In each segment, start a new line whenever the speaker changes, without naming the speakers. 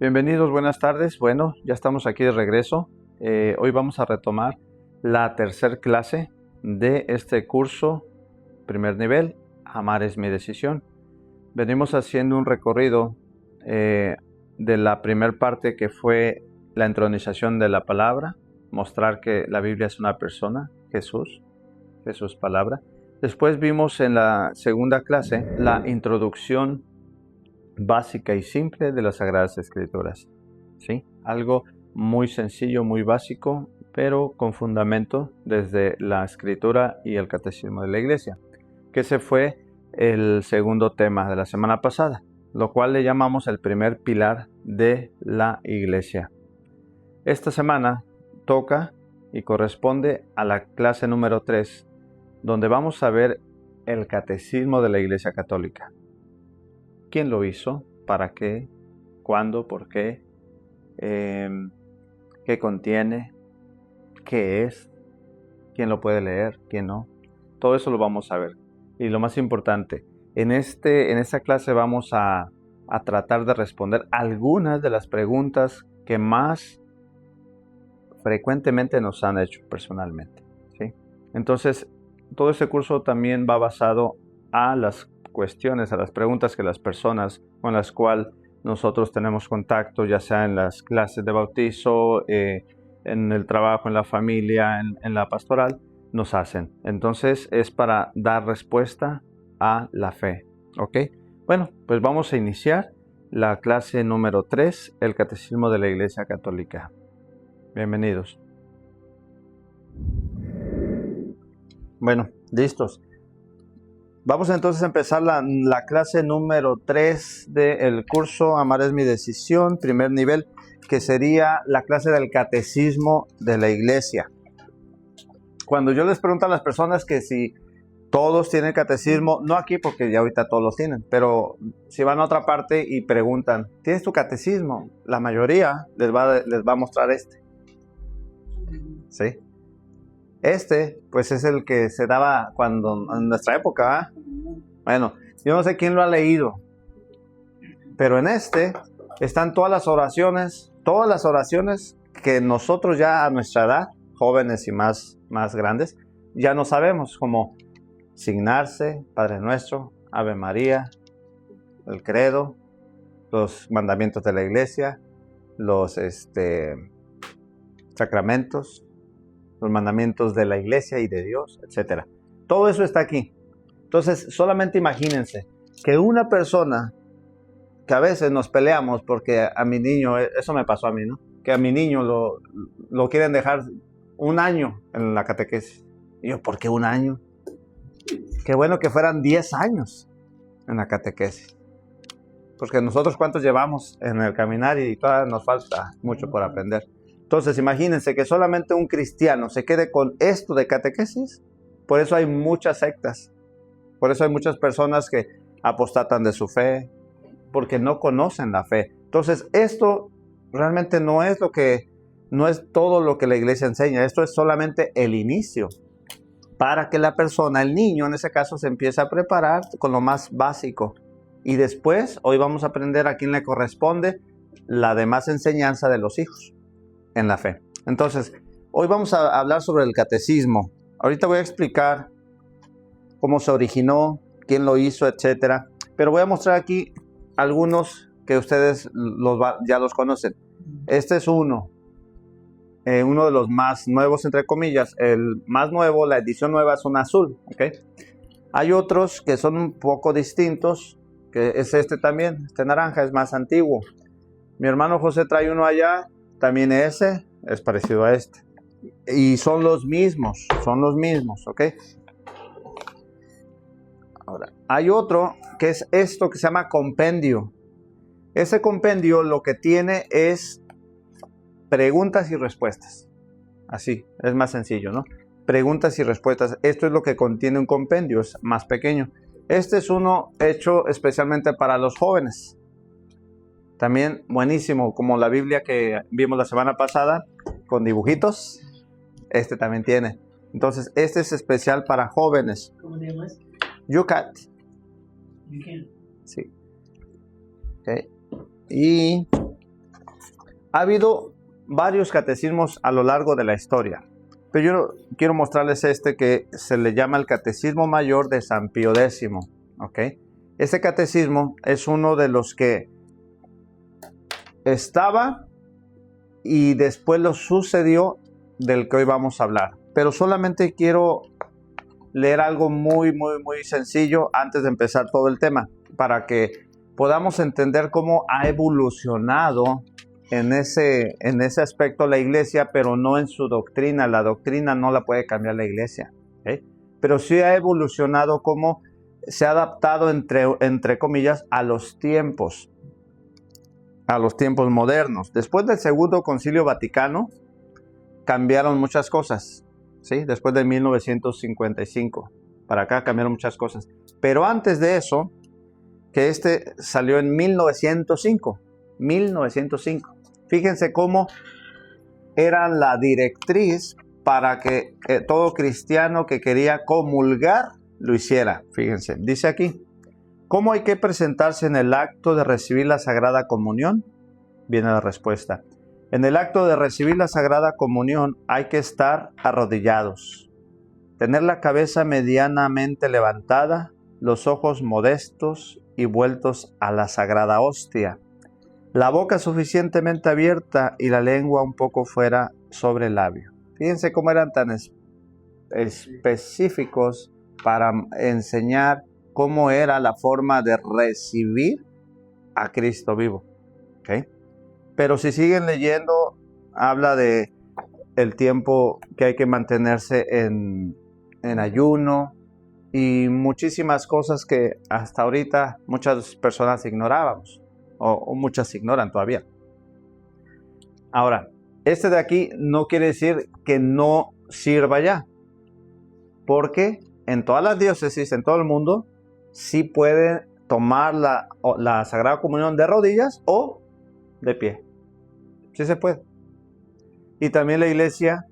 Bienvenidos, buenas tardes. Bueno, ya estamos aquí de regreso. Hoy vamos a retomar la tercera clase de este curso, primer nivel, Amar es mi decisión. Venimos haciendo un recorrido de la primera parte que fue la entronización de la palabra, mostrar que la Biblia es una persona, Jesús palabra. Después vimos en la segunda clase la introducción básica y simple de las Sagradas Escrituras. ¿Sí? Algo muy sencillo, muy básico, pero con fundamento desde la Escritura y el Catecismo de la Iglesia, que ese fue el segundo tema de la semana pasada, lo cual le llamamos el primer pilar de la Iglesia. Esta semana toca y corresponde a la clase número 3, donde vamos a ver el Catecismo de la Iglesia Católica. ¿Quién lo hizo? ¿Para qué? ¿Cuándo? ¿Por qué? ¿Qué contiene? ¿Qué es? ¿Quién lo puede leer? ¿Quién no? Todo eso lo vamos a ver. Y lo más importante, en esta clase vamos a tratar de responder algunas de las preguntas que más frecuentemente nos han hecho personalmente, ¿sí? Entonces, todo este curso también va basado a las cuestiones, a las preguntas que las personas con las cuales nosotros tenemos contacto, ya sea en las clases de bautizo, en el trabajo, en la familia, en la pastoral, nos hacen. Entonces es para dar respuesta a la fe, ¿ok? Bueno, pues vamos a iniciar la clase número 3, el Catecismo de la Iglesia Católica. Bienvenidos. Bueno, listos. Vamos entonces a empezar la clase número 3 del curso Amar es mi decisión, primer nivel, que sería la clase del Catecismo de la Iglesia. Cuando yo les pregunto a las personas que si todos tienen catecismo, no aquí porque ya ahorita todos los tienen, pero si van a otra parte y preguntan, ¿tienes tu catecismo? La mayoría les va a mostrar este. ¿Sí? Este, pues es el que se daba cuando en nuestra época, ¿eh? Bueno, yo no sé quién lo ha leído, pero en este están todas las oraciones que nosotros ya a nuestra edad, jóvenes y más grandes, ya no sabemos, como signarse, Padre Nuestro, Ave María, el credo, los mandamientos de la iglesia, los sacramentos, los mandamientos de la iglesia y de Dios, etc. Todo eso está aquí. Entonces, solamente imagínense que una persona, que a veces nos peleamos porque a mi niño, eso me pasó a mí, ¿no? Que a mi niño lo quieren dejar un año en la catequesis. Y yo, ¿por qué un año? Qué bueno que fueran 10 años en la catequesis. Porque nosotros cuántos llevamos en el caminar y todavía nos falta mucho por aprender. Entonces, imagínense que solamente un cristiano se quede con esto de catequesis. Por eso hay muchas sectas. Por eso hay muchas personas que apostatan de su fe, porque no conocen la fe. Entonces, esto realmente no es todo lo que la iglesia enseña. Esto es solamente el inicio, para que la persona, el niño en ese caso, se empiece a preparar con lo más básico. Y después, hoy vamos a aprender a quién le corresponde la demás enseñanza de los hijos en la fe. Entonces, hoy vamos a hablar sobre el catecismo. Ahorita voy a explicar cómo se originó, quién lo hizo, etcétera. Pero voy a mostrar aquí algunos que ustedes ya los conocen. Este es uno de los más nuevos, entre comillas. El más nuevo, la edición nueva, es un azul, ¿ok? Hay otros que son un poco distintos, que es este también, este naranja, es más antiguo. Mi hermano José trae uno allá, también ese, es parecido a este. Y son los mismos, ¿ok? Ahora, hay otro que es esto que se llama compendio. Ese compendio lo que tiene es preguntas y respuestas. Así, es más sencillo, ¿no? Preguntas y respuestas. Esto es lo que contiene un compendio, es más pequeño. Este es uno hecho especialmente para los jóvenes. También buenísimo, como la Biblia que vimos la semana pasada, con dibujitos. Este también tiene. Entonces, este es especial para jóvenes.
¿Cómo te llamas?
YouCat.
YouCat.
Sí. Okay. Y Ha habido varios catecismos a lo largo de la historia, pero yo quiero mostrarles este que se le llama el Catecismo Mayor de San Pío X, ¿ok? Este catecismo es uno de los que estaba y después lo sucedió del que hoy vamos a hablar. Pero solamente quiero leer algo muy sencillo antes de empezar todo el tema, para que podamos entender cómo ha evolucionado en ese aspecto la iglesia, pero no en su doctrina. La doctrina no la puede cambiar la iglesia, ¿okay? Pero sí ha evolucionado, cómo se ha adaptado entre comillas a los tiempos modernos. Después del Segundo Concilio Vaticano cambiaron muchas cosas, ¿sí? Después de 1955 para acá cambiaron muchas cosas, pero antes de eso, que este salió en 1905. Fíjense cómo era la directriz para que todo cristiano que quería comulgar lo hiciera. Fíjense, dice aquí: ¿cómo hay que presentarse en el acto de recibir la Sagrada Comunión? Viene la respuesta. En el acto de recibir la Sagrada Comunión hay que estar arrodillados, tener la cabeza medianamente levantada, los ojos modestos y vueltos a la Sagrada Hostia, la boca suficientemente abierta y la lengua un poco fuera sobre el labio. Fíjense cómo eran tan específicos para enseñar cómo era la forma de recibir a Cristo vivo, ¿okay? Pero si siguen leyendo, habla de el tiempo que hay que mantenerse en ayuno y muchísimas cosas que hasta ahorita muchas personas ignorábamos, o muchas ignoran todavía. Ahora, este de aquí no quiere decir que no sirva ya, porque en todas las diócesis, en todo el mundo, sí puede tomar la Sagrada Comunión de rodillas o de pie. Sí se puede. Y también la iglesia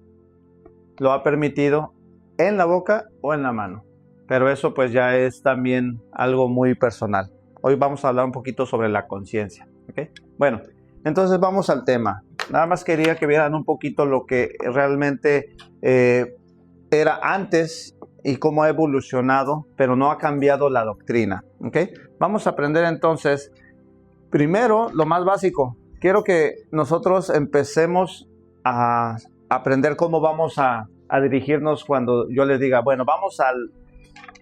lo ha permitido en la boca o en la mano. Pero eso pues ya es también algo muy personal. Hoy vamos a hablar un poquito sobre la conciencia, ¿okay? Bueno, entonces vamos al tema. Nada más quería que vieran un poquito lo que realmente era antes y cómo ha evolucionado, pero no ha cambiado la doctrina, ¿okay? Vamos a aprender entonces, primero, lo más básico. Quiero que nosotros empecemos a aprender cómo vamos a dirigirnos cuando yo les diga, bueno, vamos al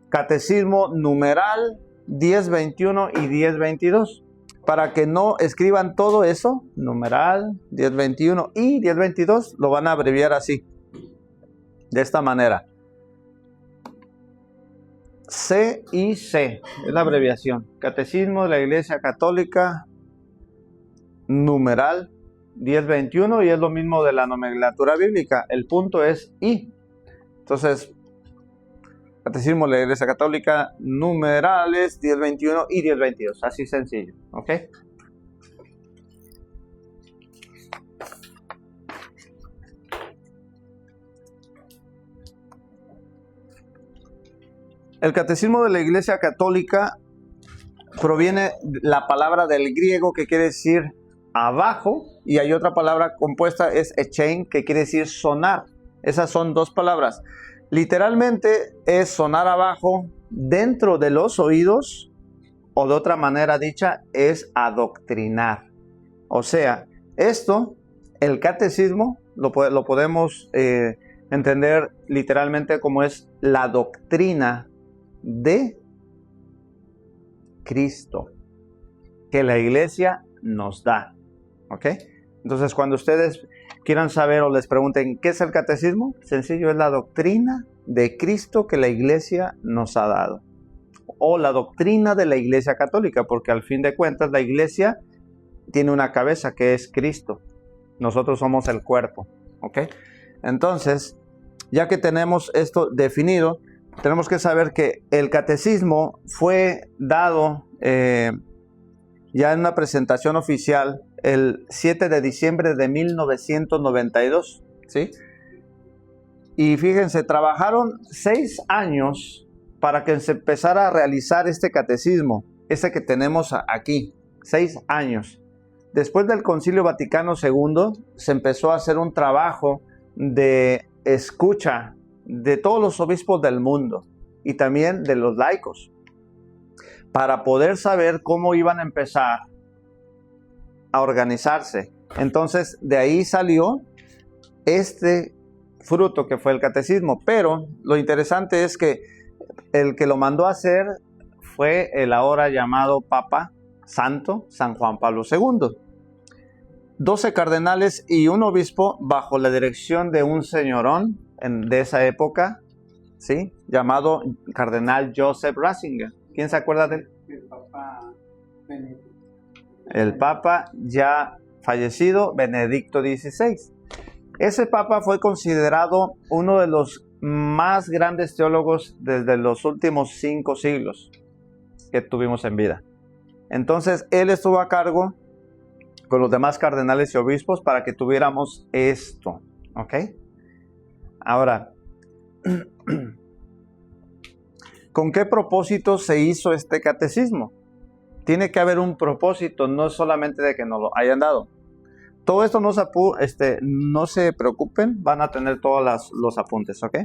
Catecismo numeral 1021 y 1022. Para que no escriban todo eso, numeral 1021 y 1022, lo van a abreviar así, de esta manera. CIC es la abreviación. Catecismo de la Iglesia Católica, numeral 1021, y es lo mismo de la nomenclatura bíblica. El punto es I. Entonces, Catecismo de la Iglesia Católica, numerales 1021 y 1022. Así sencillo, ¿ok? El Catecismo de la Iglesia Católica proviene la palabra del griego que quiere decir abajo, y hay otra palabra compuesta, es echein, que quiere decir sonar. Esas son dos palabras. Literalmente es sonar abajo dentro de los oídos, o de otra manera dicha, es adoctrinar. O sea, esto, el catecismo, lo podemos entender literalmente como es la doctrina de Cristo que la iglesia nos da, ¿ok? Entonces, cuando ustedes quieran saber o les pregunten ¿qué es el catecismo? Sencillo, es la doctrina de Cristo que la iglesia nos ha dado, o la doctrina de la Iglesia Católica, porque al fin de cuentas la iglesia tiene una cabeza que es Cristo. Nosotros somos el cuerpo, ¿ok? Entonces, ya que tenemos esto definido, tenemos que saber que el catecismo fue dado ya en una presentación oficial el 7 de diciembre de 1992, ¿sí? Y fíjense, trabajaron 6 años para que se empezara a realizar este catecismo, este que tenemos aquí, 6 años. Después del Concilio Vaticano II, se empezó a hacer un trabajo de escucha de todos los obispos del mundo y también de los laicos, para poder saber cómo iban a empezar a organizarse. Entonces, de ahí salió este fruto que fue el catecismo. Pero lo interesante es que el que lo mandó a hacer fue el ahora llamado Papa Santo, San Juan Pablo II. 12 cardenales y un obispo bajo la dirección de un señorón de esa época, ¿sí? Llamado Cardenal Joseph Ratzinger. ¿Quién se acuerda de él?
El Papa Benedicto.
El Papa ya fallecido, Benedicto XVI. Ese Papa fue considerado uno de los más grandes teólogos desde los últimos 5 siglos que tuvimos en vida. Entonces, él estuvo a cargo con los demás cardenales y obispos para que tuviéramos esto, ¿ok? Ahora, ¿con qué propósito se hizo este catecismo? Tiene que haber un propósito, no solamente de que nos lo hayan dado. Todo esto no se preocupen, van a tener todos los apuntes, ¿ok?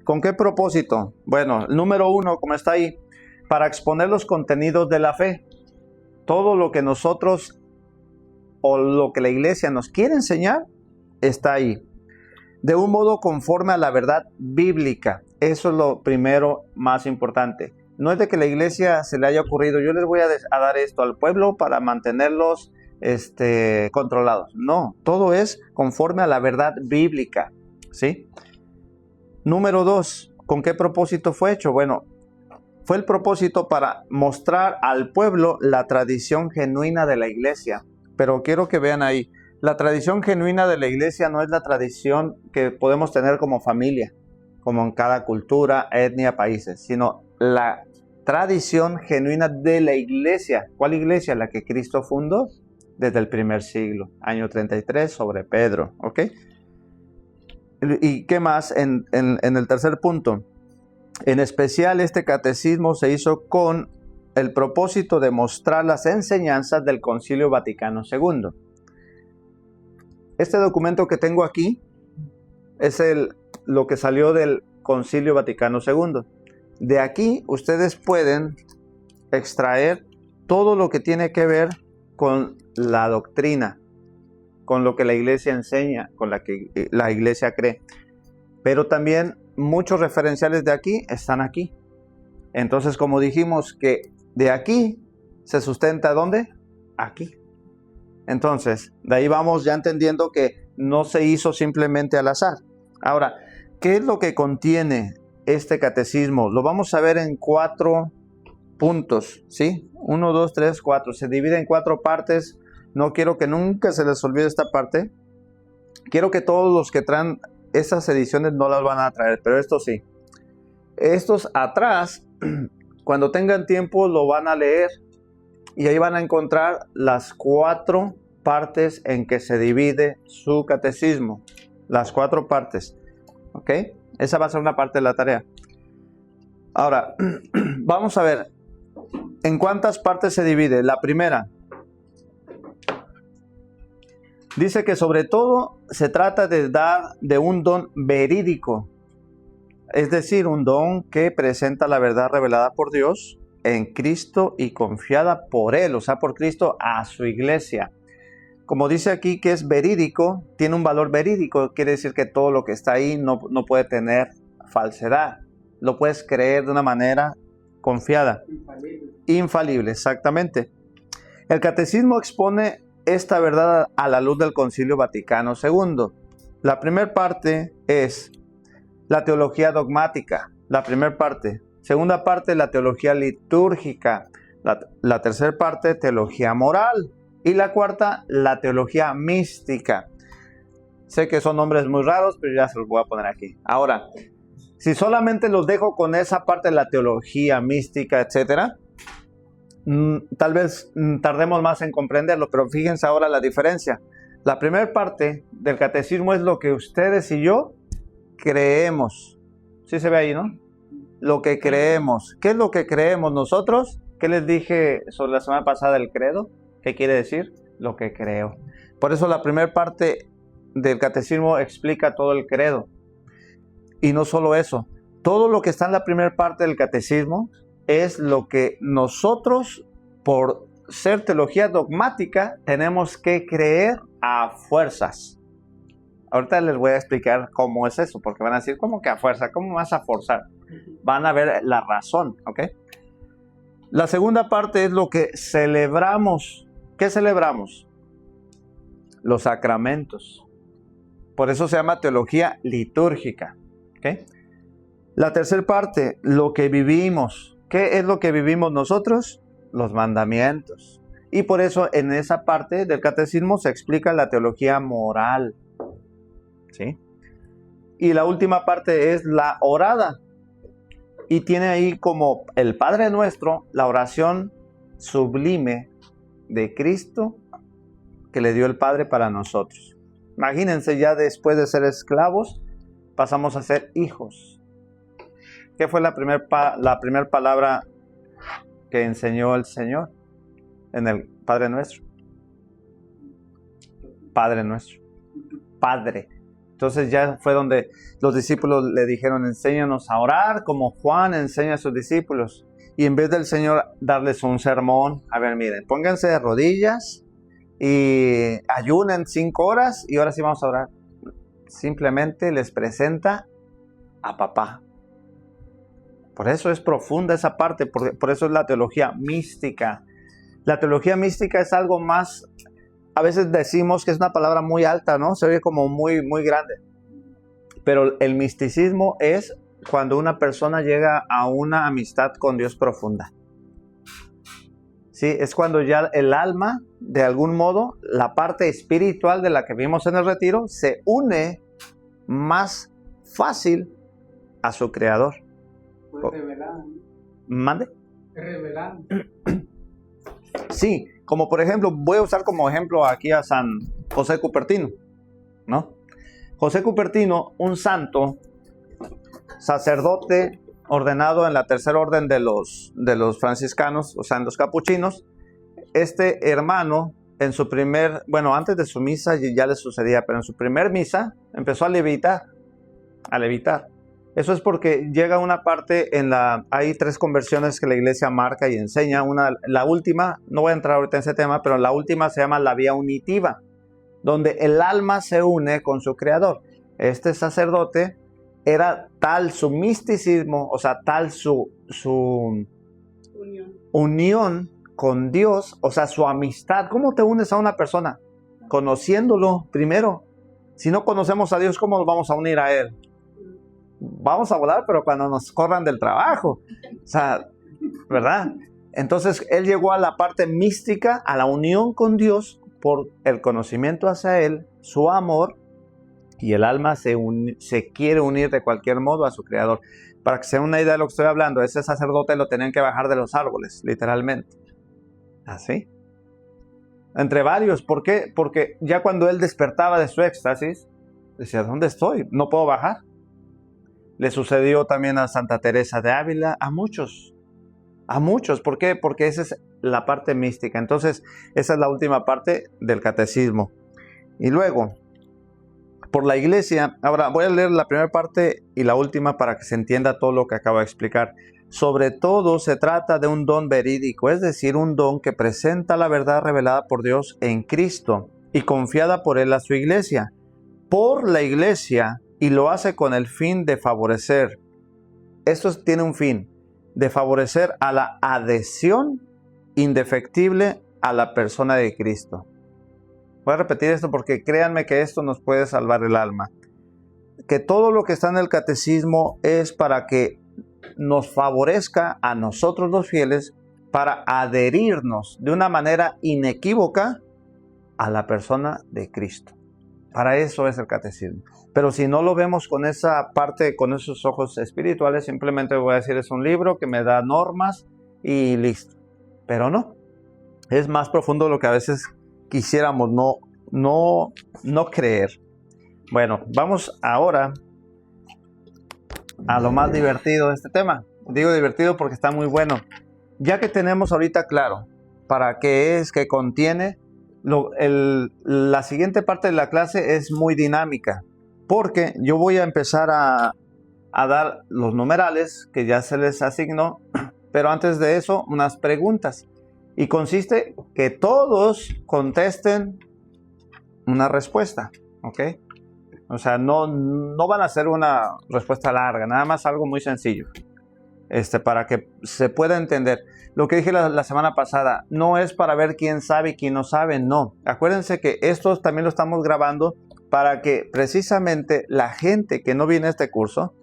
¿Con qué propósito? Bueno, el número 1, como está ahí, para exponer los contenidos de la fe. Todo lo que nosotros o lo que la iglesia nos quiere enseñar está ahí. De un modo conforme a la verdad bíblica. Eso es lo primero más importante. No es de que la iglesia se le haya ocurrido, yo les voy a dar esto al pueblo para mantenerlos controlados. No, todo es conforme a la verdad bíblica, ¿sí? Número 2, ¿con qué propósito fue hecho? Bueno, fue el propósito para mostrar al pueblo la tradición genuina de la iglesia. Pero quiero que vean ahí, la tradición genuina de la iglesia no es la tradición que podemos tener como familia, como en cada cultura, etnia, países, sino la tradición genuina de la iglesia. ¿Cuál iglesia? La que Cristo fundó desde el primer siglo, año 33, sobre Pedro, ¿ok? ¿Y qué más en el tercer punto? En especial, este catecismo se hizo con el propósito de mostrar las enseñanzas del Concilio Vaticano II. Este documento que tengo aquí es lo que salió del Concilio Vaticano II. De aquí ustedes pueden extraer todo lo que tiene que ver con la doctrina, con lo que la iglesia enseña, con la que la iglesia cree. Pero también muchos referenciales de aquí están aquí. Entonces, como dijimos que de aquí se sustenta, ¿dónde? Aquí. Entonces, de ahí vamos ya entendiendo que no se hizo simplemente al azar. Ahora, ¿qué es lo que contiene este catecismo? Lo vamos a ver en 4 puntos, ¿sí? 1, 2, 3, 4. Se divide en 4 partes. No quiero que nunca se les olvide esta parte. Quiero que todos los que traen esas ediciones no las van a traer, pero esto sí. Estos atrás, cuando tengan tiempo, lo van a leer y ahí van a encontrar las 4 partes en que se divide su catecismo. Las 4 partes, ¿ok? Esa va a ser una parte de la tarea. Ahora, vamos a ver en cuántas partes se divide. La primera dice que sobre todo se trata de dar de un don verídico, es decir, un don que presenta la verdad revelada por Dios en Cristo y confiada por Él, o sea, por Cristo a su iglesia. Como dice aquí que es verídico, tiene un valor verídico, quiere decir que todo lo que está ahí no puede tener falsedad. Lo puedes creer de una manera confiada. Infalible, exactamente. El catecismo expone esta verdad a la luz del Concilio Vaticano II. La primera parte es la teología dogmática, la primera parte. Segunda parte, la teología litúrgica. La tercera parte, teología moral. Y la cuarta, la teología mística. Sé que son nombres muy raros, pero ya se los voy a poner aquí. Ahora, si solamente los dejo con esa parte de la teología mística, etcétera, tal vez tardemos más en comprenderlo, pero fíjense ahora la diferencia. La primera parte del catecismo es lo que ustedes y yo creemos. ¿Sí se ve ahí, no? Lo que creemos. ¿Qué es lo que creemos nosotros? ¿Qué les dije sobre la semana pasada del credo? ¿Qué quiere decir? lo que creo. Por eso la primera parte del catecismo explica todo el credo. Y no solo eso, todo lo que está en la primera parte del catecismo es lo que nosotros, por ser teología dogmática, tenemos que creer a fuerzas. Ahorita les voy a explicar cómo es eso, porque van a decir, ¿cómo que a fuerza? ¿Cómo vas a forzar? Van a ver la razón, ¿ok? La segunda parte es lo que celebramos. ¿Qué celebramos? Los sacramentos. Por eso se llama teología litúrgica, ¿ok? La tercera parte, lo que vivimos. ¿Qué es lo que vivimos nosotros? Los mandamientos. Y por eso en esa parte del catecismo se explica la teología moral, ¿sí? Y la última parte es la orada. Y tiene ahí como el Padre Nuestro, la oración sublime de Cristo que le dio el Padre para nosotros. Imagínense, ya después de ser esclavos, pasamos a ser hijos. ¿Qué fue la primera palabra que enseñó el Señor en el Padre Nuestro? Padre Nuestro. Padre. Entonces ya fue donde los discípulos le dijeron, enséñanos a orar como Juan enseña a sus discípulos. Y en vez del Señor darles un sermón, a ver, miren, pónganse de rodillas y ayunen 5 horas y ahora sí vamos a orar. Simplemente les presenta a papá. Por eso es profunda esa parte, por eso es la teología mística. La teología mística es algo más, a veces decimos que es una palabra muy alta, ¿no? Se oye como muy, muy grande. Pero el misticismo es cuando una persona llega a una amistad con Dios profunda. Sí, es cuando ya el alma, de algún modo, la parte espiritual de la que vimos en el retiro, se une más fácil a su creador.
Pues revelado.
¿Mande?
Revelado.
Sí, como por ejemplo, voy a usar como ejemplo aquí a San José Cupertino, ¿no? José Cupertino, un santo, sacerdote ordenado en la tercera orden de los franciscanos, o sea, en los capuchinos. Este hermano, en su antes de su misa ya le sucedía, pero en su primer misa empezó a levitar. Eso es porque llega una parte hay 3 conversiones que la iglesia marca y enseña. La última, no voy a entrar ahorita en ese tema, pero la última se llama la vía unitiva, donde el alma se une con su creador. Este sacerdote era tal su misticismo, o sea, tal su unión con Dios, o sea, su amistad. ¿Cómo te unes a una persona? Conociéndolo primero. Si no conocemos a Dios, ¿cómo nos vamos a unir a Él? Vamos a volar, pero cuando nos corran del trabajo. O sea, ¿verdad? Entonces, él llegó a la parte mística, a la unión con Dios, por el conocimiento hacia Él, su amor, y el alma se quiere unir de cualquier modo a su creador. Para que se den una idea de lo que estoy hablando, ese sacerdote lo tenían que bajar de los árboles, literalmente. ¿Así? Entre varios. ¿Por qué? Porque ya cuando él despertaba de su éxtasis, decía, ¿dónde estoy? No puedo bajar. Le sucedió también a Santa Teresa de Ávila, a muchos. ¿Por qué? Porque esa es la parte mística. Entonces, esa es la última parte del catecismo. Y luego, por la iglesia, ahora voy a leer la primera parte y la última para que se entienda todo lo que acabo de explicar. Sobre todo se trata de un don verídico, es decir, un don que presenta la verdad revelada por Dios en Cristo y confiada por Él a su iglesia. Por la iglesia, y lo hace con el fin de favorecer. Esto tiene un fin, de favorecer a la adhesión indefectible a la persona de Cristo. Voy a repetir esto porque créanme que esto nos puede salvar el alma. Que todo lo que está en el catecismo es para que nos favorezca a nosotros los fieles para adherirnos de una manera inequívoca a la persona de Cristo. Para eso es el catecismo. Pero si no lo vemos con esa parte, con esos ojos espirituales, simplemente voy a decir es un libro que me da normas y listo. Pero no. Es más profundo de lo que a veces quisiéramos no creer. Bueno, vamos ahora a lo más divertido de este tema. Digo divertido porque está muy bueno. Ya que tenemos ahorita claro para qué es, qué contiene, La siguiente parte de la clase es muy dinámica, porque yo voy a empezar a dar los numerales que ya se les asignó, pero antes de eso, unas preguntas. Y consiste que todos contesten una respuesta, ¿ok? O sea, no van a hacer una respuesta larga, nada más algo muy sencillo, para que se pueda entender. Lo que dije la semana pasada, no es para ver quién sabe y quién no sabe, no. Acuérdense que esto también lo estamos grabando para que precisamente la gente que no viene a este curso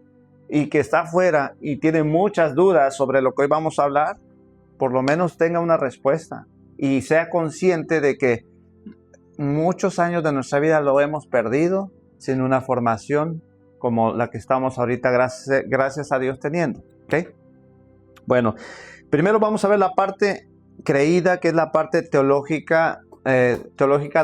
y que está afuera y tiene muchas dudas sobre lo que hoy vamos a hablar, por lo menos tenga una respuesta y sea consciente de que muchos años de nuestra vida lo hemos perdido sin una formación como la que estamos ahorita, gracias a Dios, teniendo. ¿Okay? Bueno, primero vamos a ver la parte creída, que es la parte teológica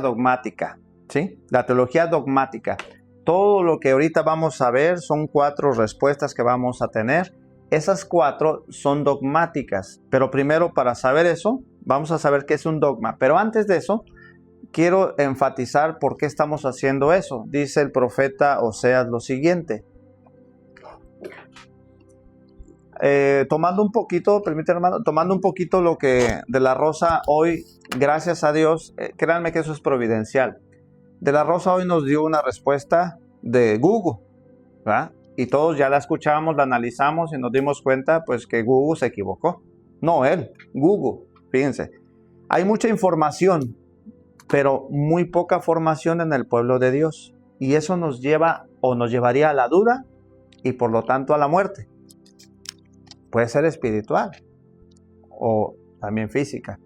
dogmática, ¿sí? La teología dogmática. Todo lo que ahorita vamos a ver son 4 respuestas que vamos a tener. Esas 4 son dogmáticas, pero primero, para saber eso, vamos a saber qué es un dogma. Pero antes de eso, quiero enfatizar por qué estamos haciendo eso. Dice el profeta Oseas lo siguiente. Tomando un poquito, permíteme, hermano, tomando un poquito lo que de la Rosa hoy, gracias a Dios, créanme que eso es providencial. De la Rosa hoy nos dio una respuesta de Google, ¿verdad? Y todos ya la escuchamos, la analizamos y nos dimos cuenta pues que Google se equivocó. No él, Google, fíjense. Hay mucha información, pero muy poca formación en el pueblo de Dios. Y eso nos lleva o nos llevaría a la duda y por lo tanto a la muerte. Puede ser espiritual o también física.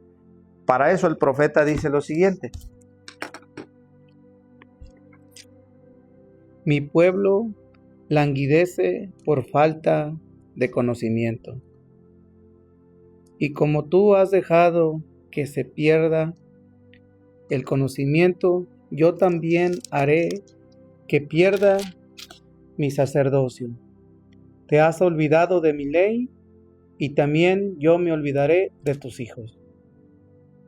Para eso el profeta dice lo siguiente.
Mi pueblo languidece por falta de conocimiento. Y como tú has dejado que se pierda el conocimiento, yo también haré que pierda mi sacerdocio. Te has olvidado de mi ley y también yo me olvidaré de tus hijos.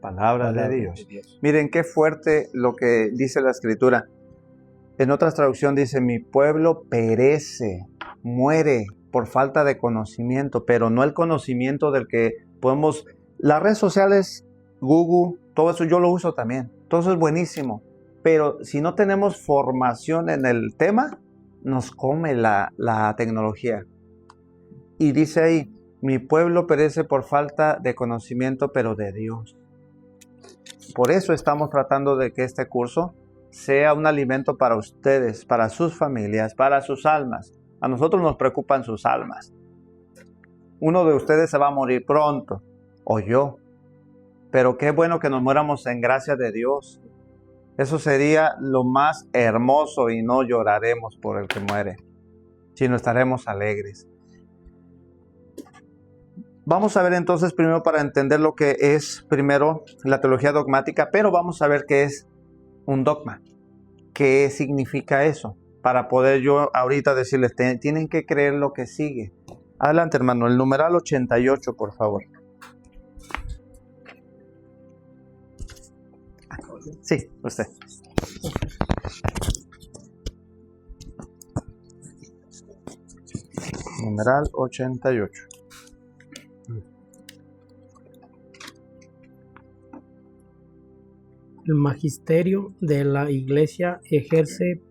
Palabra de Dios. Miren qué fuerte lo que dice la Escritura. En otras traducciones dice, mi pueblo perece, muere por falta de conocimiento, pero no el conocimiento del que podemos... Las redes sociales, Google, todo eso yo lo uso también. Todo eso es buenísimo. Pero si no tenemos formación en el tema, nos come la tecnología. Y dice ahí, mi pueblo perece por falta de conocimiento, pero de Dios. Por eso estamos tratando de que este curso sea un alimento para ustedes, para sus familias, para sus almas. A nosotros nos preocupan sus almas. Uno de ustedes se va a morir pronto, o yo. Pero qué bueno que nos muéramos en gracia de Dios. Eso sería lo más hermoso y no lloraremos por el que muere, sino estaremos alegres. Vamos a ver entonces primero para entender lo que es primero la teología dogmática, pero vamos a ver qué es un dogma. ¿Qué significa eso? Para poder yo ahorita decirles, tienen que creer lo que sigue. Adelante, hermano, el numeral 88, por favor. Sí, usted. Numeral 88.
El magisterio de la Iglesia ejerce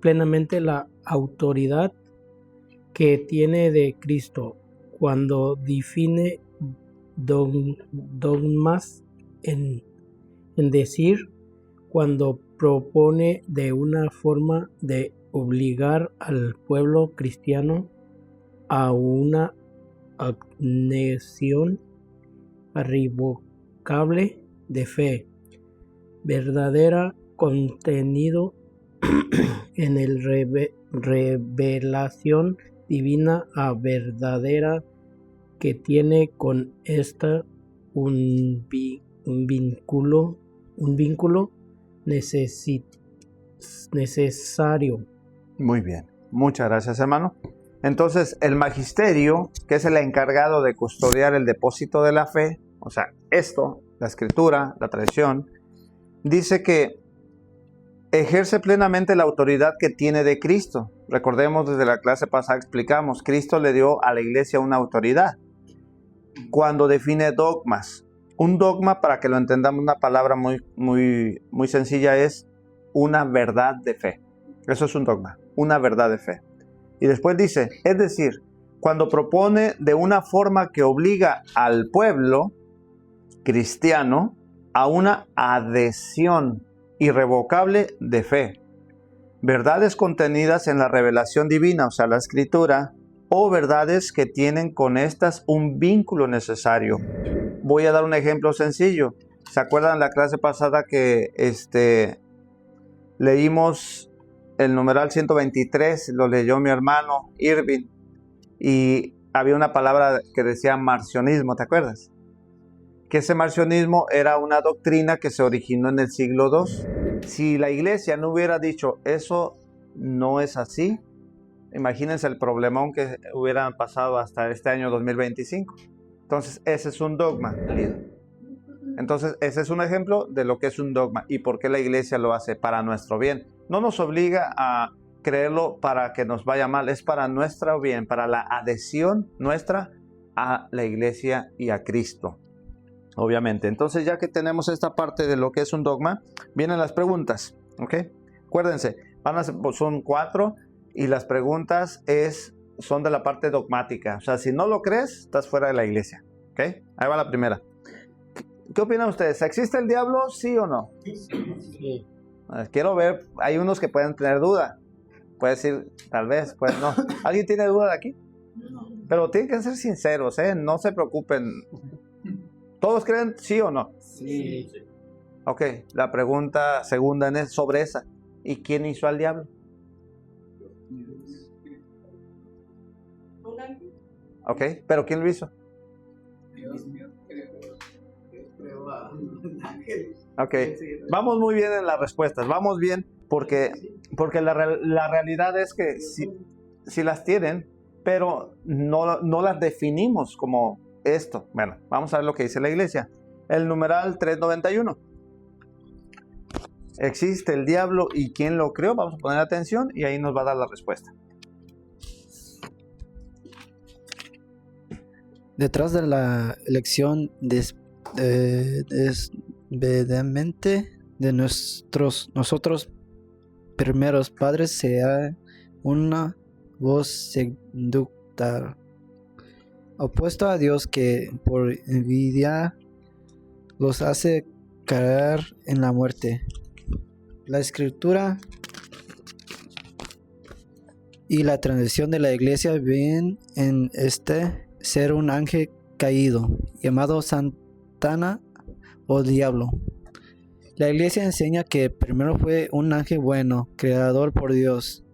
plenamente la autoridad que tiene de Cristo cuando define dogmas, en decir, cuando propone de una forma de obligar al pueblo cristiano a una adhesión irrevocable de fe, verdadera contenido en el revelación divina a verdadera que tiene con esta un vínculo necesario.
Muy bien, muchas gracias, hermano. Entonces, el magisterio, que es el encargado de custodiar el depósito de la fe, o sea, esto, la escritura, la tradición, dice que ejerce plenamente la autoridad que tiene de Cristo. Recordemos, desde la clase pasada explicamos, Cristo le dio a la iglesia una autoridad cuando define dogmas. Un dogma, para que lo entendamos, una palabra muy sencilla, es una verdad de fe. Eso es un dogma, una verdad de fe. Y después dice, es decir, cuando propone de una forma que obliga al pueblo cristiano a una adhesión irrevocable de fe. Verdades contenidas en la revelación divina, o sea, la escritura, o verdades que tienen con estas un vínculo necesario. Voy a dar un ejemplo sencillo. ¿Se acuerdan la clase pasada que leímos el numeral 123? Lo leyó mi hermano Irving y había una palabra que decía marcionismo, ¿te acuerdas? Que ese marcionismo era una doctrina que se originó en el siglo II. Si la iglesia no hubiera dicho eso no es así, imagínense el problemón que hubieran pasado hasta este año 2025. Entonces ese es un dogma. Entonces ese es un ejemplo de lo que es un dogma y por qué la iglesia lo hace para nuestro bien. No nos obliga a creerlo para que nos vaya mal, es para nuestro bien, para la adhesión nuestra a la iglesia y a Cristo. Obviamente. Entonces, ya que tenemos esta parte de lo que es un dogma, vienen las preguntas, ¿ok? Acuérdense, son 4 y las preguntas son de la parte dogmática. O sea, si no lo crees, estás fuera de la iglesia, ¿ok? Ahí va la primera. ¿Qué opinan ustedes? ¿Existe el diablo, sí o no?
Sí.
Quiero ver, hay unos que pueden tener duda. Puede decir, tal vez, pues no. ¿Alguien tiene duda de aquí? Pero tienen que ser sinceros, ¿eh? No se preocupen. ¿Todos creen sí o no?
Sí.
Ok, la pregunta segunda es sobre esa. ¿Y quién hizo al diablo? Ok, pero ¿quién lo hizo? Ok, vamos muy bien en las respuestas. Vamos bien porque la realidad es que si las tienen, pero no las definimos como esto. Bueno, vamos a ver lo que dice la iglesia. El numeral 391. ¿Existe el diablo y quién lo creó? Vamos a poner atención y ahí nos va a dar la respuesta.
Detrás de la elección desvedamente de nosotros primeros padres se ha una voz seductora opuesto a Dios que por envidia los hace caer en la muerte. La escritura y la tradición de la iglesia ven en ser un ángel caído, llamado Satana o diablo. La iglesia enseña que primero fue un ángel bueno, creado por Dios.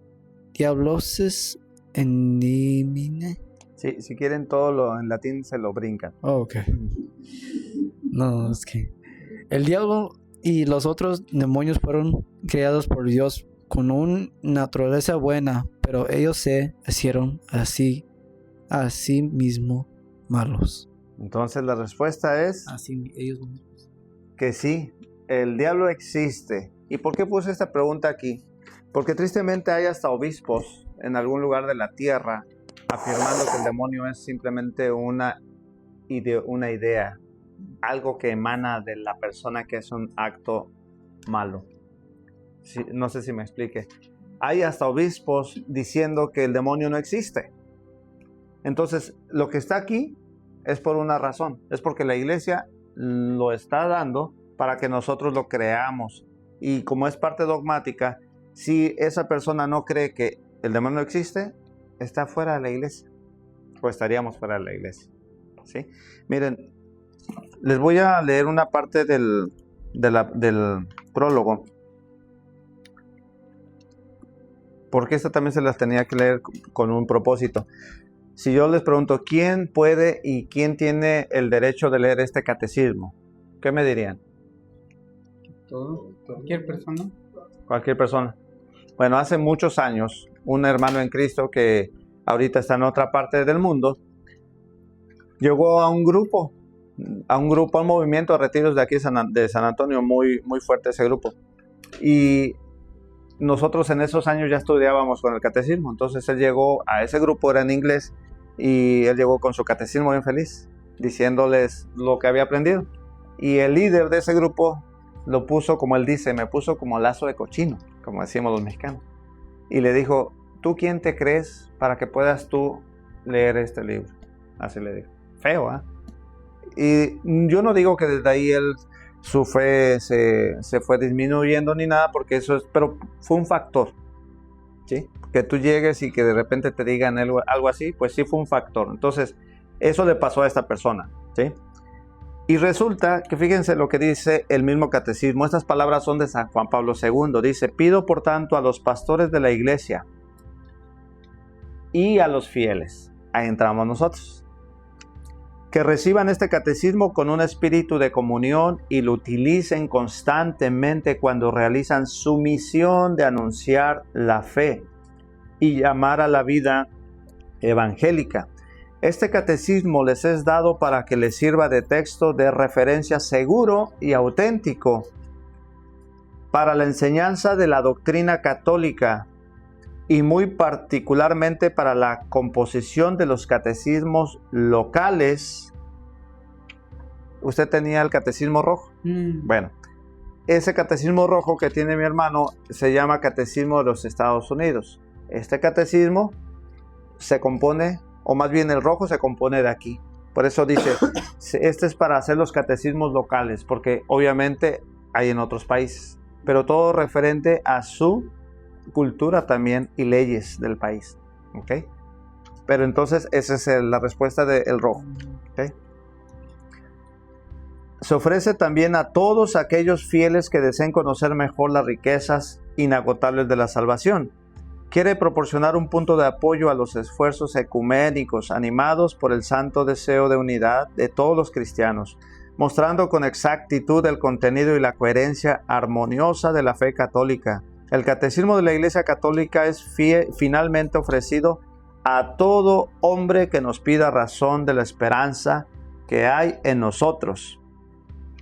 Diablos enimine.
Sí, si quieren todo lo en latín se lo brincan.
Oh, ok. No, es que el diablo y los otros demonios fueron creados por Dios con una naturaleza buena, pero ellos se hicieron a sí mismos malos.
Entonces la respuesta es
Así ellos mismos.
que sí, el diablo existe. ¿Y por qué puse esta pregunta aquí? Porque tristemente hay hasta obispos en algún lugar de la tierra afirmando que el demonio es simplemente una idea, algo que emana de la persona, que es un acto malo. Sí, no sé si me explique. Hay hasta obispos diciendo que el demonio no existe. Entonces, lo que está aquí es por una razón. Es porque la iglesia lo está dando para que nosotros lo creamos. Y como es parte dogmática, si esa persona no cree que el demonio existe, está fuera de la iglesia. O estaríamos fuera de la iglesia. ¿Sí? Miren, les voy a leer una parte del prólogo. Porque esta también se las tenía que leer con un propósito. Si yo les pregunto, ¿quién puede y quién tiene el derecho de leer este catecismo? ¿Qué me dirían?
Cualquier persona.
Cualquier persona. Bueno, hace muchos años, un hermano en Cristo que ahorita está en otra parte del mundo, llegó a un grupo a un grupo, a un movimiento de retiros de aquí de San Antonio, muy, muy fuerte ese grupo. Y nosotros en esos años ya estudiábamos con el catecismo, entonces él llegó a ese grupo, era en inglés, y él llegó con su catecismo bien feliz, diciéndoles lo que había aprendido. Y el líder de ese grupo lo puso, como él dice, me puso como lazo de cochino, como decimos los mexicanos. Y le dijo, ¿tú quién te crees para que puedas tú leer este libro? Así le dijo. Feo, ¿eh? Y yo no digo que desde ahí su fe se fue disminuyendo ni nada, porque eso es, pero fue un factor, ¿sí? Que tú llegues y que de repente te digan algo así, pues sí fue un factor. Entonces, eso le pasó a esta persona, ¿sí? Y resulta que fíjense lo que dice el mismo catecismo. Estas palabras son de San Juan Pablo II. Dice, pido por tanto a los pastores de la iglesia y a los fieles, ahí entramos nosotros, que reciban este catecismo con un espíritu de comunión y lo utilicen constantemente cuando realizan su misión de anunciar la fe y llamar a la vida evangélica. Este catecismo les es dado para que les sirva de texto de referencia seguro y auténtico para la enseñanza de la doctrina católica y muy particularmente para la composición de los catecismos locales. ¿Usted tenía el catecismo rojo? Bueno, ese catecismo rojo que tiene mi hermano se llama Catecismo de los Estados Unidos. Este catecismo se compone, o más bien el rojo se compone de aquí. Por eso dice, este es para hacer los catecismos locales, porque obviamente hay en otros países, pero todo referente a su cultura también y leyes del país, ¿ok? Pero entonces esa es la respuesta del rojo, ¿ok? Se ofrece también a todos aquellos fieles que deseen conocer mejor las riquezas inagotables de la salvación. Quiere proporcionar un punto de apoyo a los esfuerzos ecuménicos animados por el santo deseo de unidad de todos los cristianos, mostrando con exactitud el contenido y la coherencia armoniosa de la fe católica. El Catecismo de la Iglesia Católica es finalmente ofrecido a todo hombre que nos pida razón de la esperanza que hay en nosotros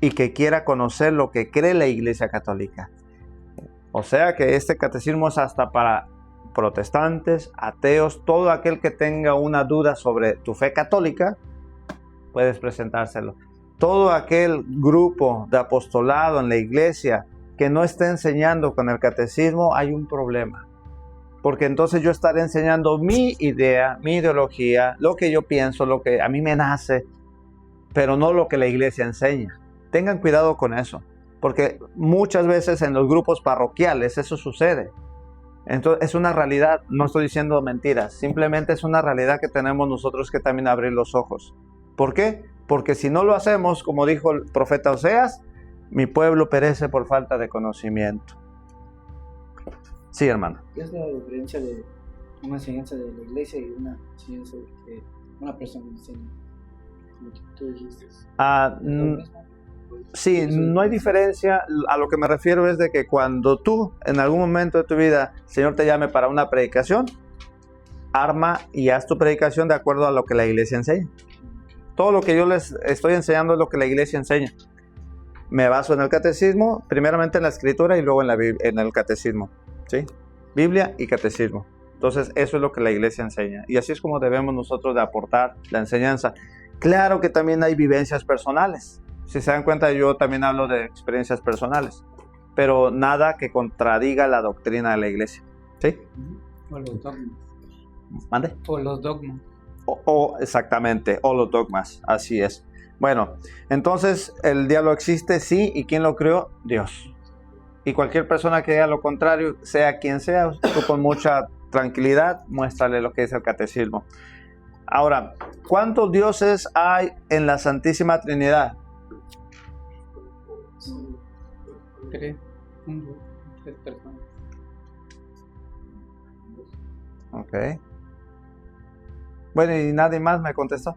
y que quiera conocer lo que cree la Iglesia Católica. O sea que este catecismo es hasta para protestantes, ateos, todo aquel que tenga una duda sobre tu fe católica, puedes presentárselo. Todo aquel grupo de apostolado en la iglesia que no esté enseñando con el catecismo, hay un problema. Porque entonces yo estaré enseñando mi idea, mi ideología, lo que yo pienso, lo que a mí me nace, pero no lo que la iglesia enseña. Tengan cuidado con eso, porque muchas veces en los grupos parroquiales eso sucede. Entonces es una realidad, no estoy diciendo mentiras, simplemente es una realidad que tenemos nosotros que también abrir los ojos. ¿Por qué? Porque si no lo hacemos, como dijo el profeta Oseas, mi pueblo perece por falta de conocimiento. Sí, hermano.
¿Qué es la diferencia de una enseñanza de la iglesia y una enseñanza que una persona enseña? Como tú dijiste.
Sí, no hay diferencia. A lo que me refiero es de que cuando tú, en algún momento de tu vida, el Señor te llame para una predicación, arma y haz tu predicación de acuerdo a lo que la iglesia enseña. Todo lo que yo les estoy enseñando es lo que la iglesia enseña. Me baso en el catecismo, primeramente en la escritura y luego en el catecismo, ¿sí? Biblia y catecismo. Entonces eso es lo que la iglesia enseña. Y así es como debemos nosotros de aportar la enseñanza. Claro que también hay vivencias personales. Si se dan cuenta, yo también hablo de experiencias personales, pero nada que contradiga la doctrina de la iglesia, ¿sí?
O los dogmas.
¿Mande?
O los dogmas.
Exactamente, o los dogmas, así es. Bueno, entonces el diablo existe, sí, ¿y quién lo creó? Dios. Y cualquier persona que diga lo contrario, sea quien sea, tú con mucha tranquilidad muéstrale lo que dice el catecismo. Ahora, ¿cuántos dioses hay en la Santísima Trinidad?
3 personas.
Ok. Bueno, y nadie más me contestó.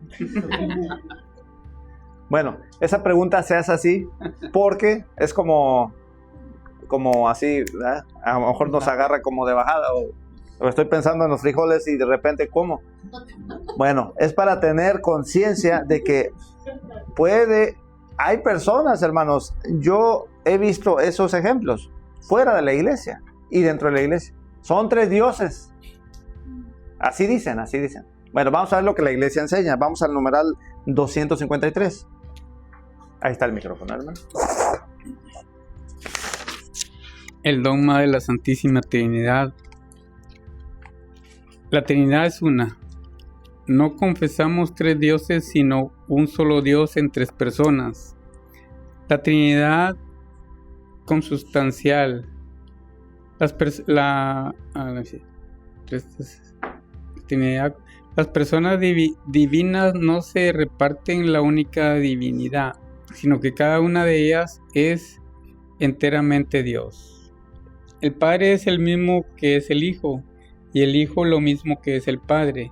Bueno, esa pregunta se hace así porque es como así, ¿verdad? A lo mejor nos agarra como de bajada o estoy pensando en los frijoles y de repente ¿cómo? Bueno, es para tener conciencia de que hay personas, hermanos, yo he visto esos ejemplos fuera de la iglesia y dentro de la iglesia. Son 3 dioses. Así dicen, así dicen. Bueno, vamos a ver lo que la iglesia enseña. Vamos al numeral 253. Ahí está el micrófono, hermano.
El dogma de la Santísima Trinidad. La Trinidad es una. No confesamos 3 dioses, sino un solo Dios en 3 personas. La Trinidad consustancial. Trinidad. Las personas divinas no se reparten la única divinidad, sino que cada una de ellas es enteramente Dios. El Padre es el mismo que es el Hijo, y el Hijo lo mismo que es el Padre.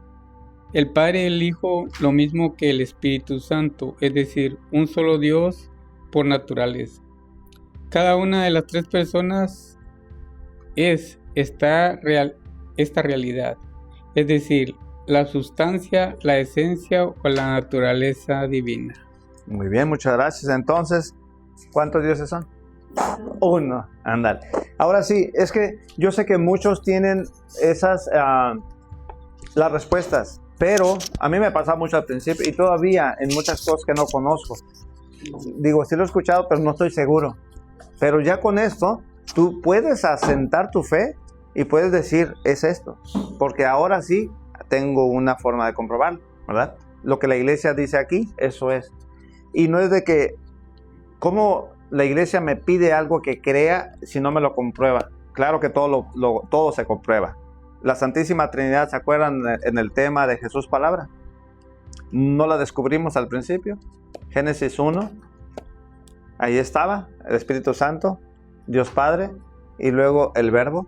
El Padre y el Hijo lo mismo que el Espíritu Santo, es decir, un solo Dios por naturaleza. Cada una de las 3 personas es esta realidad, es decir, la sustancia, la esencia o la naturaleza divina.
Muy bien, muchas gracias. Entonces, ¿cuántos dioses son? 1. Ándale. Ahora sí, es que yo sé que muchos tienen esas las respuestas, pero a mí me pasa mucho al principio y todavía en muchas cosas que no conozco. Digo, sí lo he escuchado, pero no estoy seguro. Pero ya con esto, tú puedes asentar tu fe y puedes decir, es esto. Porque ahora sí tengo una forma de comprobarlo, ¿verdad? Lo que la iglesia dice aquí, eso es. Y no es de que, ¿cómo la iglesia me pide algo que crea si no me lo comprueba? Claro que todo se comprueba. La Santísima Trinidad, ¿se acuerdan en el tema de Jesús Palabra? ¿No la descubrimos al principio? Génesis 1, ahí estaba el Espíritu Santo, Dios Padre y luego el Verbo.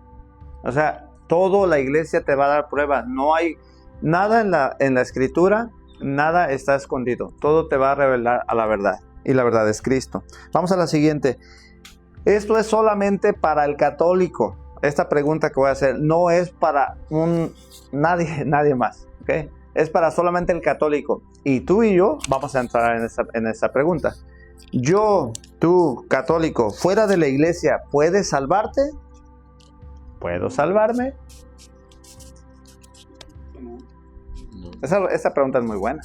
O sea, todo la iglesia te va a dar prueba. No hay nada en la Escritura, nada está escondido. Todo te va a revelar a la verdad. Y la verdad es Cristo. Vamos a la siguiente. Esto es solamente para el católico. Esta pregunta que voy a hacer no es para nadie más. ¿Okay? Es para solamente el católico. Y tú y yo vamos a entrar en esa pregunta. Tú, católico, fuera de la iglesia, ¿puedes salvarte? ¿Puedo salvarme? Esa pregunta es muy buena.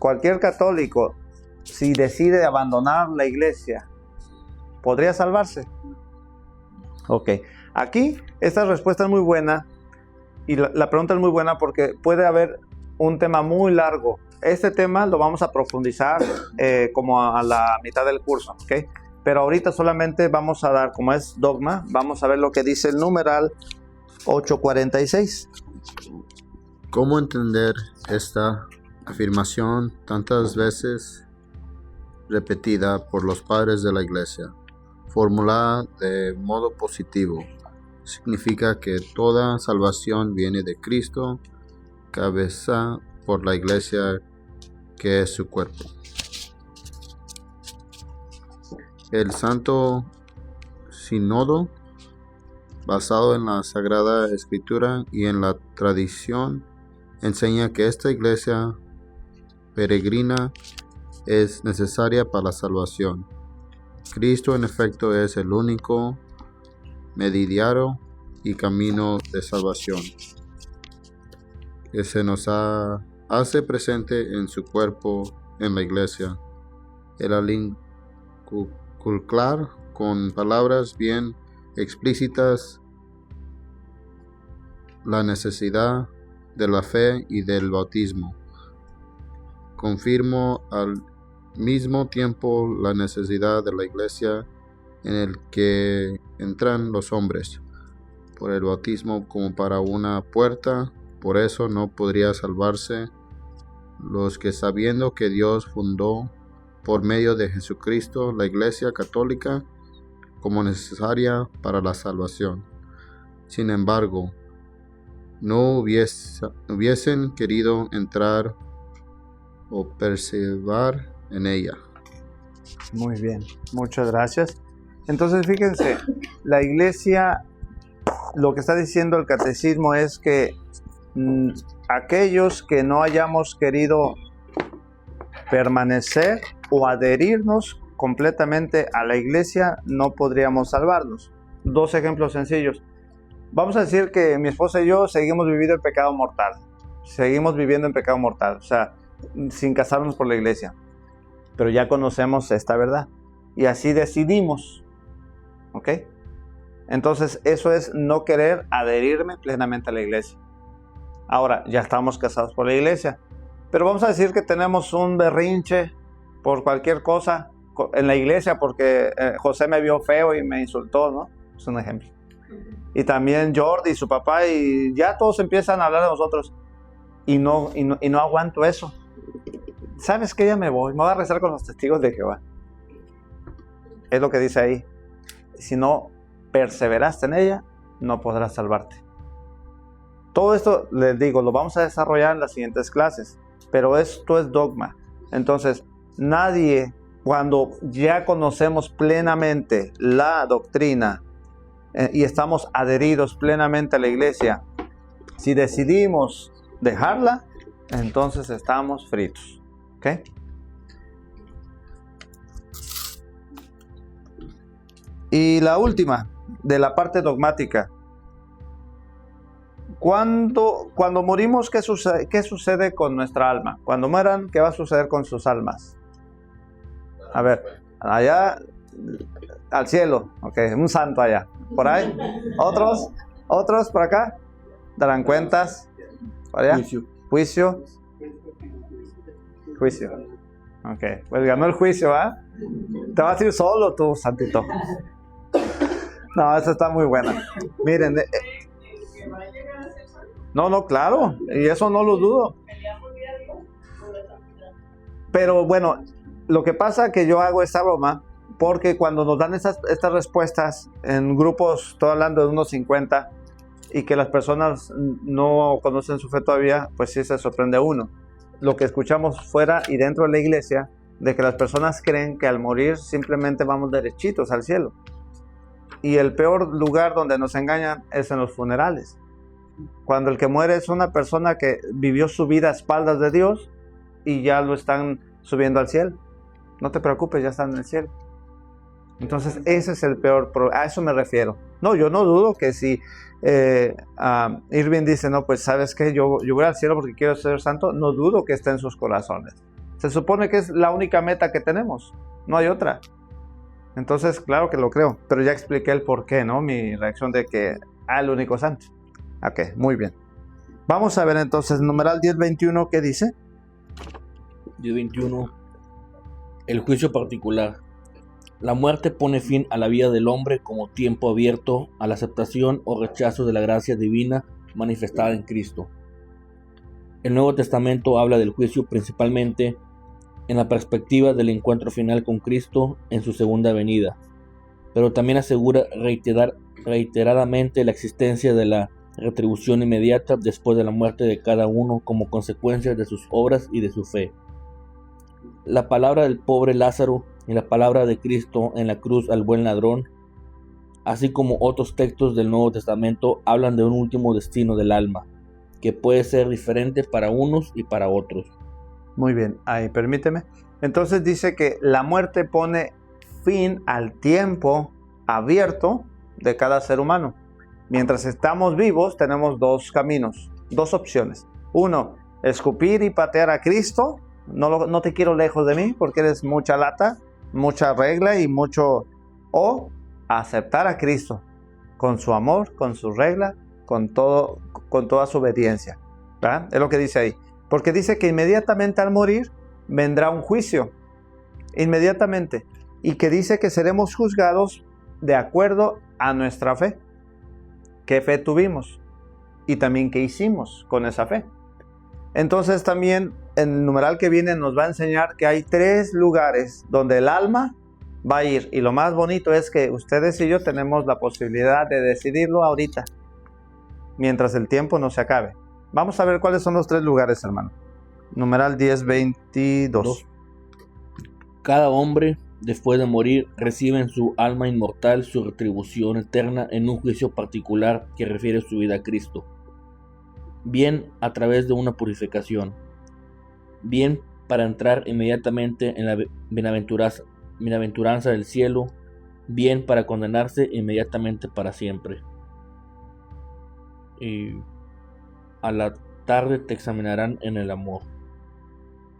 Cualquier católico, si decide abandonar la iglesia, ¿podría salvarse? Ok. Aquí, esta respuesta es muy buena. Y la pregunta es muy buena porque puede haber un tema muy largo. Este tema lo vamos a profundizar como a la mitad del curso, ¿ok? Pero ahorita solamente vamos a dar, como es dogma, vamos a ver lo que dice el numeral 846.
¿Cómo entender esta afirmación tantas veces repetida por los padres de la Iglesia, formulada de modo positivo? Significa que toda salvación viene de Cristo, cabeza por la Iglesia, que es su cuerpo. El Santo Sínodo, basado en la Sagrada Escritura y en la tradición, enseña que esta iglesia peregrina es necesaria para la salvación. Cristo, en efecto, es el único mediario y camino de salvación, que se nos hace presente en su cuerpo, en la iglesia. El inculcar con palabras bien explícitas la necesidad de la fe y del bautismo. Confirmo al mismo tiempo la necesidad de la iglesia en el que entran los hombres por el bautismo como para una puerta. Por eso no podría salvarse los que, sabiendo que Dios fundó por medio de Jesucristo la Iglesia Católica como necesaria para la salvación, sin embargo, no hubiesen querido entrar o perseverar en ella.
Muy bien, muchas gracias. Entonces, fíjense, la iglesia, lo que está diciendo el catecismo es que aquellos que no hayamos querido permanecer o adherirnos completamente a la iglesia, no podríamos salvarnos. Dos ejemplos sencillos. Vamos a decir que mi esposa y yo seguimos viviendo el pecado mortal. Seguimos viviendo en pecado mortal, o sea, sin casarnos por la iglesia. Pero ya conocemos esta verdad. Y así decidimos. ¿Ok? Entonces, eso es no querer adherirme plenamente a la iglesia. Ahora, ya estamos casados por la iglesia. Pero vamos a decir que tenemos un berrinche por cualquier cosa en la iglesia porque José me vio feo y me insultó, ¿no? Es un ejemplo. Y también Jordi y su papá, y ya todos empiezan a hablar de nosotros. Y no aguanto eso. ¿Sabes qué? Ya me voy a rezar con los testigos de Jehová. Es lo que dice ahí. Si no perseveraste en ella, no podrás salvarte. Todo esto, les digo, lo vamos a desarrollar en las siguientes clases. Pero esto es dogma. Entonces, nadie, cuando ya conocemos plenamente la doctrina y estamos adheridos plenamente a la iglesia, si decidimos dejarla, entonces estamos fritos. ¿Ok? Y la última, de la parte dogmática. Cuando morimos, ¿qué sucede con nuestra alma? Cuando mueran, ¿qué va a suceder con sus almas? A ver, allá al cielo, ok, un santo allá. ¿Por ahí? ¿Otros por acá? ¿Darán cuentas? ¿Por allá? Juicio. Ok, pues ganó el juicio, ¿ah? Te vas a ir solo tú, santito. No, esa está muy buena. Miren, no, claro, y eso no lo dudo. Pero bueno, lo que pasa es que yo hago esta broma porque cuando nos dan estas respuestas en grupos, estoy hablando de unos 50, y que las personas no conocen su fe todavía, pues sí se sorprende uno. Lo que escuchamos fuera y dentro de la iglesia, de que las personas creen que al morir simplemente vamos derechitos al cielo. Y el peor lugar donde nos engañan es en los funerales. Cuando el que muere es una persona que vivió su vida a espaldas de Dios y ya lo están subiendo al cielo. No te preocupes, ya están en el cielo. Entonces ese es el peor problema. A eso me refiero. No, yo no dudo que si Irving dice, no, pues sabes que yo voy al cielo porque quiero ser santo, no dudo que esté en sus corazones. Se supone que es la única meta que tenemos, no hay otra. Entonces, claro que lo creo, pero ya expliqué el por qué, ¿no? Mi reacción de que el único santo. Ok, muy bien. Vamos a ver entonces, numeral 10:21, ¿qué dice?
10:21. El juicio particular. La muerte pone fin a la vida del hombre como tiempo abierto a la aceptación o rechazo de la gracia divina manifestada en Cristo. El Nuevo Testamento habla del juicio principalmente en la perspectiva del encuentro final con Cristo en su segunda venida, pero también asegura reiteradamente la existencia de la retribución inmediata después de la muerte de cada uno como consecuencia de sus obras y de su fe. La palabra del pobre Lázaro y la palabra de Cristo en la cruz al buen ladrón, así como otros textos del Nuevo Testamento, hablan de un último destino del alma, que puede ser diferente para unos y para otros.
Muy bien, ahí permíteme. Entonces dice que la muerte pone fin al tiempo abierto de cada ser humano. Mientras estamos vivos tenemos dos caminos, dos opciones. Uno, escupir y patear a Cristo. No te quiero lejos de mí porque eres mucha lata, mucha regla y mucho... O aceptar a Cristo con su amor, con su regla, con toda su obediencia. ¿Verdad? Es lo que dice ahí. Porque dice que inmediatamente al morir vendrá un juicio. Inmediatamente. Y que dice que seremos juzgados de acuerdo a nuestra fe. ¿Qué fe tuvimos? Y también qué hicimos con esa fe. Entonces también el numeral que viene nos va a enseñar que hay 3 lugares donde el alma va a ir. Y lo más bonito es que ustedes y yo tenemos la posibilidad de decidirlo ahorita, mientras el tiempo no se acabe. Vamos a ver cuáles son los 3 lugares, hermano. Numeral 10:22.
Cada hombre, después de morir, recibe en su alma inmortal su retribución eterna en un juicio particular que refiere su vida a Cristo. Bien a través de una purificación, bien para entrar inmediatamente en la bienaventuranza del cielo, bien para condenarse inmediatamente para siempre. Y a la tarde te examinarán en el amor.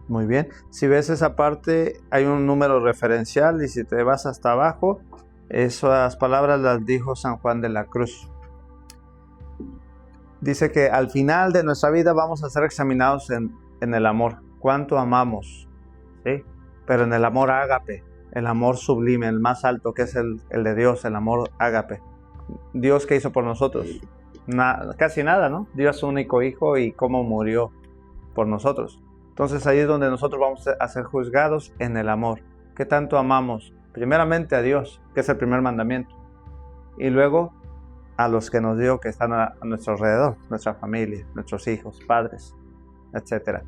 Muy bien. Si ves esa parte, hay un número referencial y si te vas hasta abajo, esas palabras las dijo San Juan de la Cruz. Dice que al final de nuestra vida vamos a ser examinados en el amor. ¿Cuánto amamos? ¿Sí? Pero en el amor ágape, el amor sublime, el más alto, que es el de Dios, el amor ágape. Dios, ¿qué hizo por nosotros? Casi nada, ¿no? Dio a su único hijo y cómo murió por nosotros. Entonces ahí es donde nosotros vamos a ser juzgados en el amor. ¿Qué tanto amamos? Primeramente a Dios, que es el primer mandamiento. Y luego a los que nos dio, que están a nuestro alrededor, nuestra familia, nuestros hijos, padres, etc.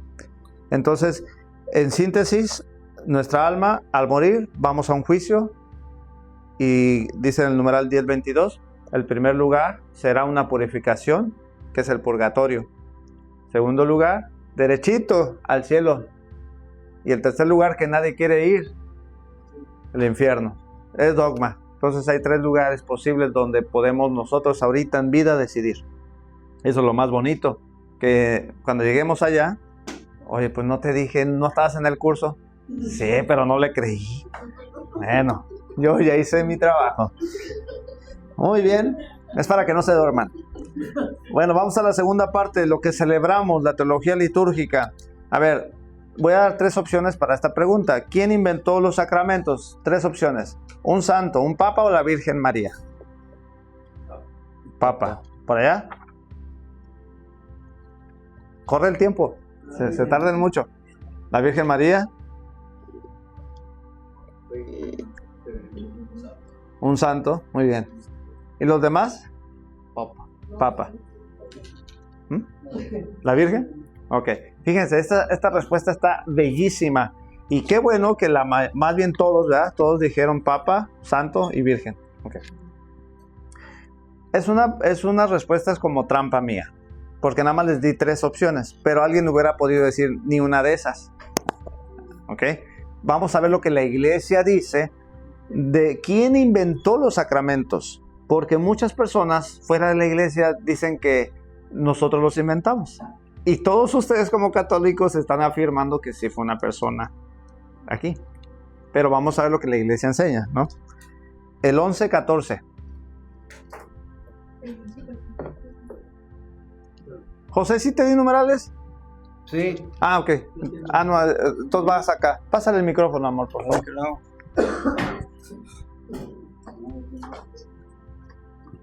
Entonces, en síntesis, nuestra alma al morir vamos a un juicio y dice en el numeral 10:22, el primer lugar será una purificación, que es el purgatorio. Segundo lugar, derechito al cielo. Y el tercer lugar que nadie quiere ir, el infierno. Es dogma. Entonces hay 3 lugares posibles donde podemos nosotros ahorita en vida decidir. Eso es lo más bonito, que cuando lleguemos allá, oye, pues no te dije, ¿no estabas en el curso? Sí, pero no le creí. Bueno, yo ya hice mi trabajo. Muy bien, es para que no se duerman. Bueno, vamos a la segunda parte, lo que celebramos, la teología litúrgica. A ver, voy a dar 3 opciones para esta pregunta. ¿Quién inventó los sacramentos? 3 opciones. ¿Un santo, un papa o la Virgen María? Papa. ¿Por allá? Corre el tiempo. Se tardan mucho. ¿La Virgen María? Un santo. Muy bien. ¿Y los demás? Papa. ¿La Virgen? Ok. Fíjense, esta respuesta está bellísima. Y qué bueno que más bien todos, ¿verdad? Todos dijeron Papa, Santo y Virgen. Okay. Es una respuesta como trampa mía, porque nada más les di 3 opciones, pero alguien no hubiera podido decir ni una de esas. ¿Ok? Vamos a ver lo que la iglesia dice de quién inventó los sacramentos, porque muchas personas fuera de la iglesia dicen que nosotros los inventamos. Y todos ustedes como católicos están afirmando que sí fue una persona aquí. Pero vamos a ver lo que la iglesia enseña, ¿no? El 11:14. José, ¿sí te di numerales?
Sí.
Ah, ok. Ah, no, entonces vas acá. Pásale el micrófono, amor, por favor.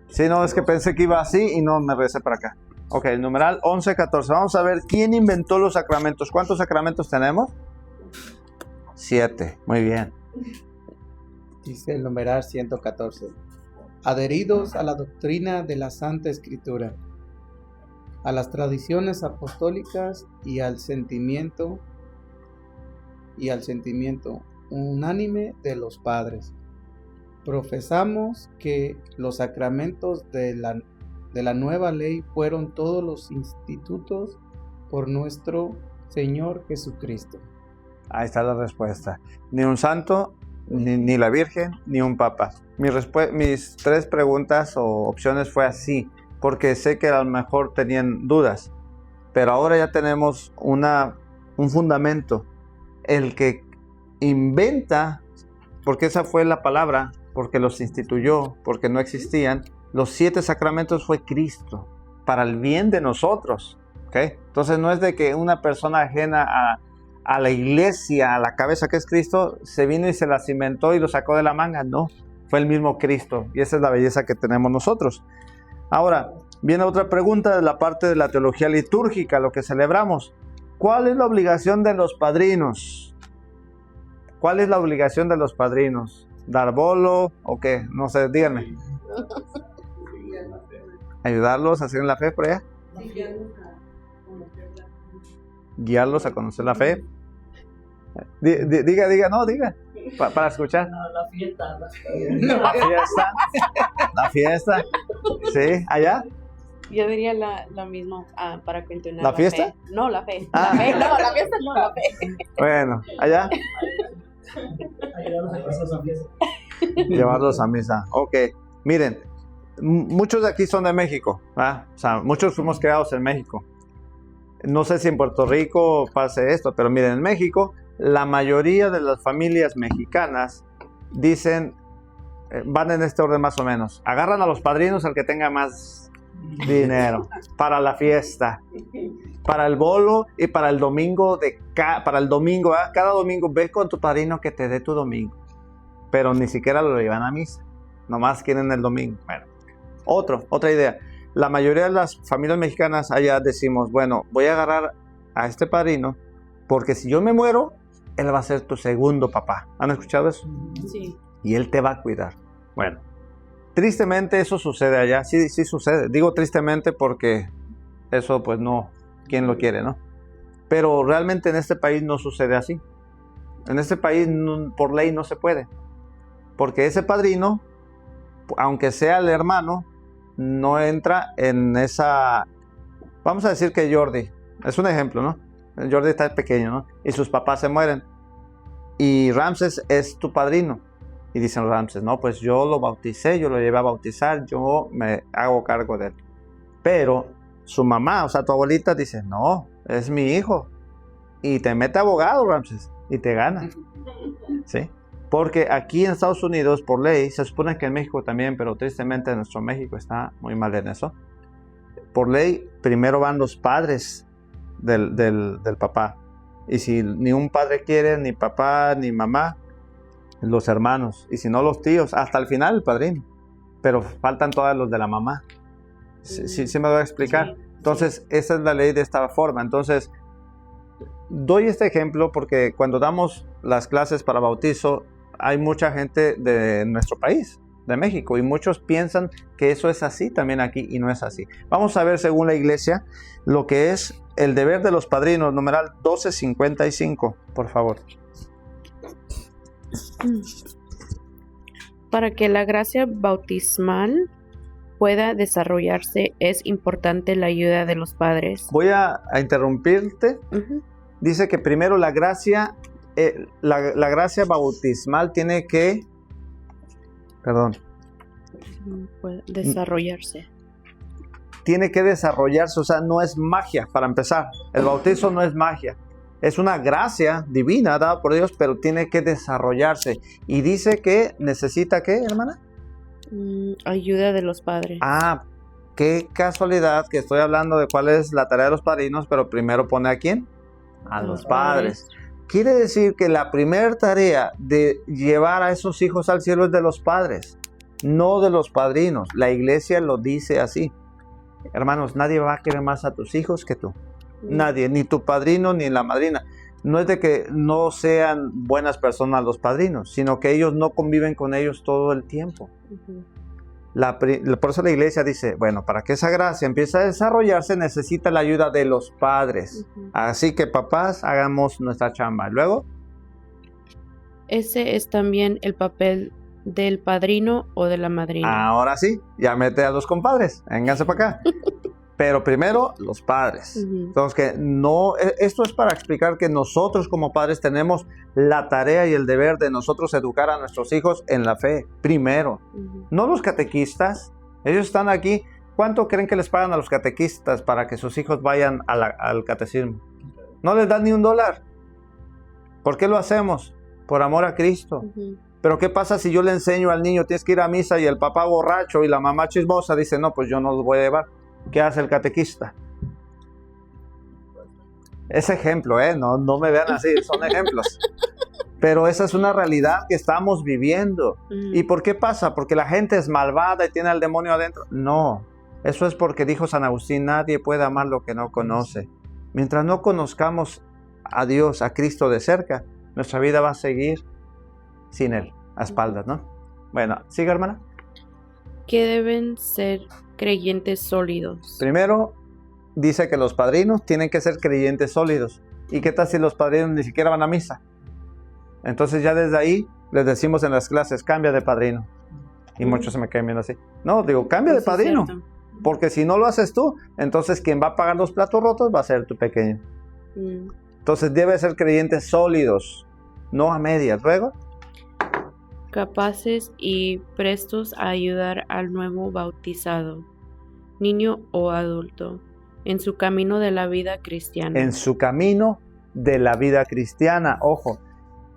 Sí, no, es que pensé que iba así y no me regresé para acá. Ok, el numeral 11:14. Vamos a ver quién inventó los sacramentos. ¿Cuántos sacramentos tenemos? 7. Muy bien.
Dice el numeral 114. Adheridos a la doctrina de la Santa Escritura, a las tradiciones apostólicas y al sentimiento unánime de los padres. Profesamos que los sacramentos de la nueva ley fueron todos los institutos por nuestro Señor Jesucristo.
Ahí está la respuesta. Ni un santo, ni la Virgen, ni un papa. Mis 3 preguntas o opciones fue así, porque sé que a lo mejor tenían dudas, pero ahora ya tenemos un fundamento. El que inventa, porque esa fue la palabra, porque los instituyó, porque no existían, los 7 sacramentos fue Cristo, para el bien de nosotros. ¿Okay? Entonces no es de que una persona ajena a la iglesia, a la cabeza que es Cristo, se vino y se las inventó y lo sacó de la manga. No, fue el mismo Cristo, y esa es la belleza que tenemos nosotros. Ahora, viene otra pregunta de la parte de la teología litúrgica, lo que celebramos. ¿Cuál es la obligación de los padrinos? ¿Cuál es la obligación de los padrinos? ¿Dar bolo o qué? No sé, díganme. ¿Ayudarlos a hacer la fe por allá? Guiarlos a conocer la fe. Diga, para escuchar.
La fiesta.
La fiesta. Sí, allá.
Yo diría lo mismo para continuar.
¿La fiesta?
Fe. No, la fe.
Ah.
La fe, no, la fiesta no, la fe.
Bueno, allá.
Ayudarnos a pasar esa fiesta.
Llevarlos a misa. Ok. Miren, muchos de aquí son de México, ¿verdad? O sea, muchos fuimos creados en México. No sé si en Puerto Rico pase esto, pero miren, en México, la mayoría de las familias mexicanas dicen, van en este orden más o menos. Agarran a los padrinos al que tenga más dinero para la fiesta, para el bolo y para el domingo para el domingo, ¿verdad? Cada domingo ve con tu padrino que te dé tu domingo, pero ni siquiera lo llevan a misa, nomás quieren el domingo. Bueno, otra idea. La mayoría de las familias mexicanas allá decimos, bueno, voy a agarrar a este padrino porque si yo me muero, él va a ser tu segundo papá. ¿Han escuchado eso?
Sí.
Y él te va a cuidar. Bueno, tristemente eso sucede allá. Sí sucede. Digo tristemente porque eso pues no, ¿quién lo quiere, no? Pero realmente en este país no sucede así. En este país por ley no se puede. Porque ese padrino, aunque sea el hermano, no entra en esa... Vamos a decir que Jordi, es un ejemplo, ¿no? Jordi está pequeño, ¿no? Y sus papás se mueren. Y Ramses es tu padrino. Y dicen Ramses, no, pues yo lo bauticé, yo lo llevé a bautizar, yo me hago cargo de él. Pero su mamá, o sea, tu abuelita dice, no, es mi hijo. Y te mete abogado, Ramses, y te gana. ¿Sí? Porque aquí en Estados Unidos, por ley, se supone que en México también, pero tristemente nuestro México está muy mal en eso. Por ley, primero van los padres del papá. Y si ni un padre quiere, ni papá, ni mamá, los hermanos. Y si no, los tíos. Hasta el final el padrino. Pero faltan todos los de la mamá. ¿Sí me voy a explicar?
Sí.
Entonces, esa es la ley de esta forma. Entonces, doy este ejemplo porque cuando damos las clases para bautizo, hay mucha gente de nuestro país, de México, y muchos piensan que eso es así también aquí, y no es así. Vamos a ver, según la iglesia, lo que es el deber de los padrinos, numeral 1255, por favor.
Para que la gracia bautismal pueda desarrollarse, es importante la ayuda de los padres.
Voy a interrumpirte.
Ujú.
Dice que primero la gracia bautismal tiene que... Perdón.
Puede desarrollarse.
Tiene que desarrollarse, o sea, no es magia, para empezar. El bautizo no es magia. Es una gracia divina dada por Dios, pero tiene que desarrollarse. Y dice que necesita, ¿qué, hermana?
Ayuda de los padres.
Ah, qué casualidad que estoy hablando de cuál es la tarea de los padrinos, pero primero pone ¿a quién? A los padres. Quiere decir que la primera tarea de llevar a esos hijos al cielo es de los padres, no de los padrinos. La iglesia lo dice así. Hermanos, nadie va a querer más a tus hijos que tú. Nadie, ni tu padrino ni la madrina. No es de que no sean buenas personas los padrinos, sino que ellos no conviven con ellos todo el tiempo.
Ujú.
Por eso la iglesia dice, bueno, para que esa gracia empiece a desarrollarse necesita la ayuda de los padres.
Ujú.
Así que papás, hagamos nuestra chamba. Luego,
Ese es también el papel del padrino o de la madrina.
ahora sí, ya mete a los compadres, vénganse para acá. Pero primero, los padres.
Ujú.
Entonces, que no, esto es para explicar que nosotros como padres tenemos la tarea y el deber de nosotros educar a nuestros hijos en la fe, primero.
Ujú.
No los catequistas, ellos están aquí. ¿Cuánto creen que les pagan a los catequistas para que sus hijos vayan al catecismo? No les dan ni $1. ¿Por qué lo hacemos? Por amor a Cristo.
Ujú.
Pero ¿qué pasa si yo le enseño al niño, tienes que ir a misa, y el papá borracho y la mamá chismosa dice, no, pues yo no los voy a llevar? ¿Qué hace el catequista? Es ejemplo, no me vean así, son ejemplos. Pero esa es una realidad que estamos viviendo.
Ujú.
¿Y por qué pasa? ¿Porque la gente es malvada y tiene al demonio adentro? No, eso es porque dijo San Agustín, nadie puede amar lo que no conoce. Mientras no conozcamos a Dios, a Cristo de cerca, nuestra vida va a seguir sin Él, a espaldas, ¿no? Bueno, ¿sigue, hermana?
Que deben ser creyentes sólidos.
Primero, dice que los padrinos tienen que ser creyentes sólidos. ¿Y qué tal si los padrinos ni siquiera van a misa? Entonces ya desde ahí les decimos en las clases, cambia de padrino. Y muchos se me quedan viendo así. No, digo, cambia de
Eso es
padrino.
cierto.
Porque si no lo haces tú, entonces quien va a pagar los platos rotos va a ser tu pequeño. Entonces debe ser creyentes sólidos, no a medias. Luego,
capaces y prestos a ayudar al nuevo bautizado, niño o adulto, en su camino de la vida cristiana.
en su camino de la vida cristiana, ojo.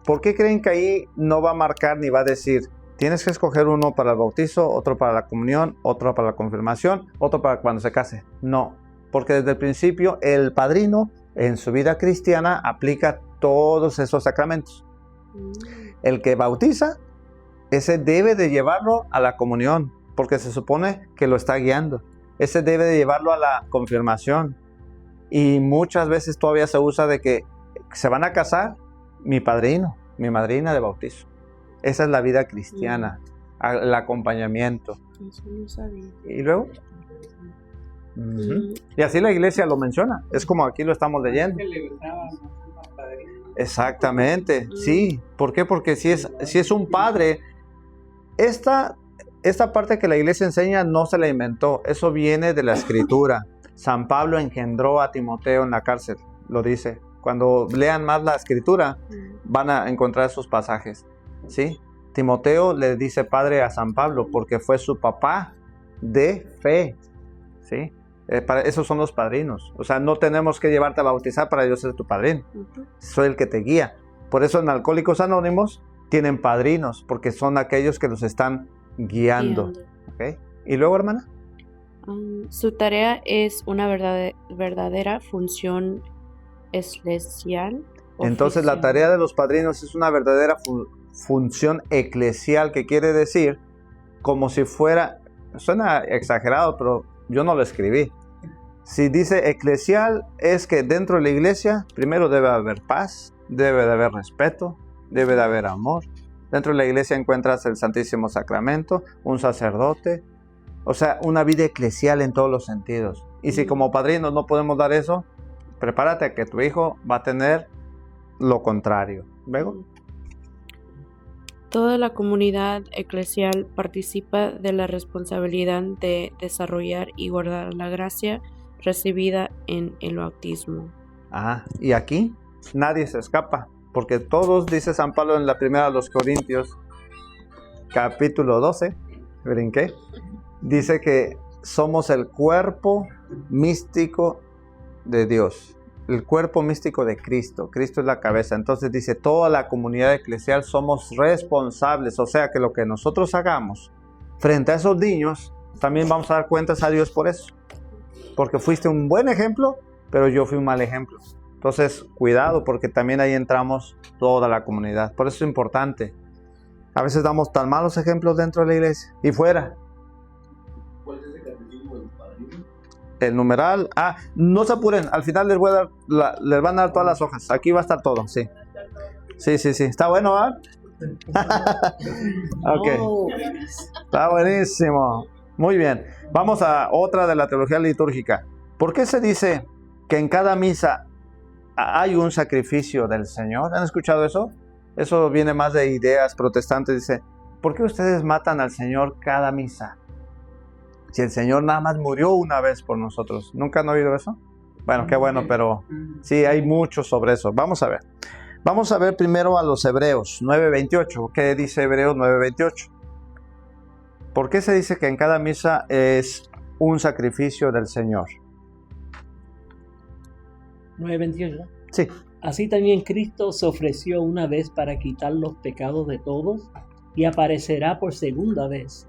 ¿Por qué creen que ahí no va a marcar ni va a decir, tienes que escoger uno para el bautizo, otro para la comunión, otro para la confirmación, otro para cuando se case? No, porque desde el principio el padrino en su vida cristiana aplica todos esos sacramentos. El que bautiza, ese debe de llevarlo a la comunión, porque se supone que lo está guiando. Ese debe de llevarlo a la confirmación. Y muchas veces todavía se usa de que se van a casar mi padrino, mi madrina de bautizo. Esa es la vida cristiana, el acompañamiento.
Eso no sabía.
¿Y luego? Y así la iglesia lo menciona. Es como aquí lo estamos leyendo. Exactamente, sí. ¿Por qué? Porque si es un padre, esta parte que la iglesia enseña no se la inventó. Eso viene de la escritura. San Pablo engendró a Timoteo en la cárcel, lo dice. Cuando lean más la escritura, van a encontrar esos pasajes, ¿sí? Timoteo le dice padre a San Pablo porque fue su papá de fe, ¿sí? Esos son los padrinos. O sea, no tenemos que llevarte a bautizar para yo ser tu padrino. Soy el que te guía. Por eso en Alcohólicos Anónimos tienen padrinos, porque son aquellos que los están guiando. ¿Okay? ¿Y luego, hermana?
Su tarea es una verdadera función eclesial.
Entonces la tarea de los padrinos es una verdadera función eclesial, que quiere decir como si fuera, suena exagerado, pero yo no lo escribí. Si dice eclesial, es que dentro de la iglesia primero debe haber paz, debe de haber respeto, debe de haber amor. Dentro de la iglesia encuentras el Santísimo Sacramento, un sacerdote, o sea, una vida eclesial en todos los sentidos. Y si como padrinos no podemos dar eso, prepárate a que tu hijo va a tener lo contrario. ¿Luego?
Toda la comunidad eclesial participa de la responsabilidad de desarrollar y guardar la gracia recibida en el bautismo.
Y aquí nadie se escapa, porque todos, dice San Pablo en la primera de los Corintios, capítulo 12, brinqué, dice que somos el cuerpo místico de Dios, el cuerpo místico de Cristo. Cristo es la cabeza. Entonces dice, toda la comunidad eclesial somos responsables, o sea que lo que nosotros hagamos frente a esos niños, también vamos a dar cuentas a Dios por eso, porque fuiste un buen ejemplo, pero yo fui un mal ejemplo. Entonces cuidado, porque también ahí entramos toda la comunidad. Por eso es importante. A veces damos tan malos ejemplos dentro de la iglesia y fuera.
¿Cuál es el catecismo del padrino?
El numeral, no se apuren, al final les voy a dar, les van a dar todas las hojas, aquí va a estar todo, sí. Sí, está bueno, ¿verdad? Ok, está buenísimo, muy bien. Vamos a otra de la teología litúrgica. ¿Por qué se dice que en cada misa hay un sacrificio del Señor? ¿Han escuchado eso? Eso viene más de ideas protestantes, dice, ¿por qué ustedes matan al Señor cada misa? Si el Señor nada más murió una vez por nosotros. ¿Nunca han oído eso? Bueno, qué bueno, pero sí, hay mucho sobre eso. Vamos a ver. Vamos a ver primero a los Hebreos 9:28. ¿Qué dice Hebreos 9:28? ¿Por qué se dice que en cada misa es un sacrificio del Señor?
9:28.
Sí.
Así también Cristo se ofreció una vez para quitar los pecados de todos y aparecerá por segunda vez,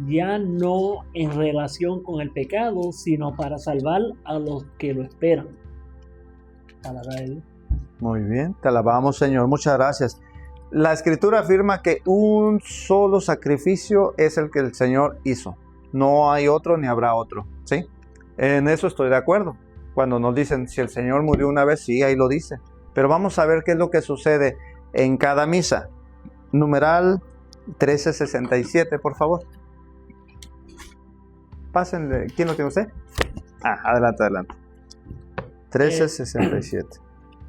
ya no en relación con el pecado, sino para salvar a los que lo esperan. Palabra de Dios.
Muy bien, te alabamos, Señor, muchas gracias. La Escritura afirma que un solo sacrificio es el que el Señor hizo. No hay otro ni habrá otro, ¿sí? En eso estoy de acuerdo. Cuando nos dicen si el Señor murió una vez, sí, ahí lo dice. Pero vamos a ver qué es lo que sucede en cada misa. Numeral 1367, por favor. Pásenle. ¿Quién lo tiene usted? Adelante. 1367.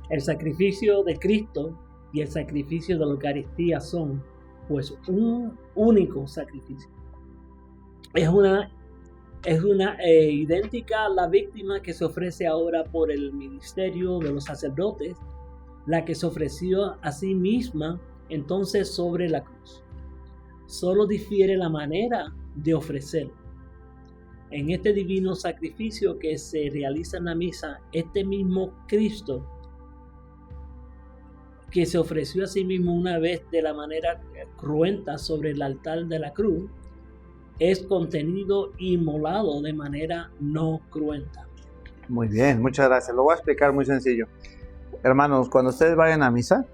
El sacrificio de Cristo y el sacrificio de la Eucaristía son, pues, un único sacrificio. Es una Es una idéntica a la víctima que se ofrece ahora por el ministerio de los sacerdotes, la que se ofreció a sí misma entonces sobre la cruz. Solo difiere la manera de ofrecer. En este divino sacrificio que se realiza en la misa, este mismo Cristo que se ofreció a sí mismo una vez de la manera cruenta sobre el altar de la cruz, es contenido y inmolado de manera no cruenta.
Muy bien, muchas gracias. Lo voy a explicar muy sencillo. Hermanos, cuando ustedes vayan a misa,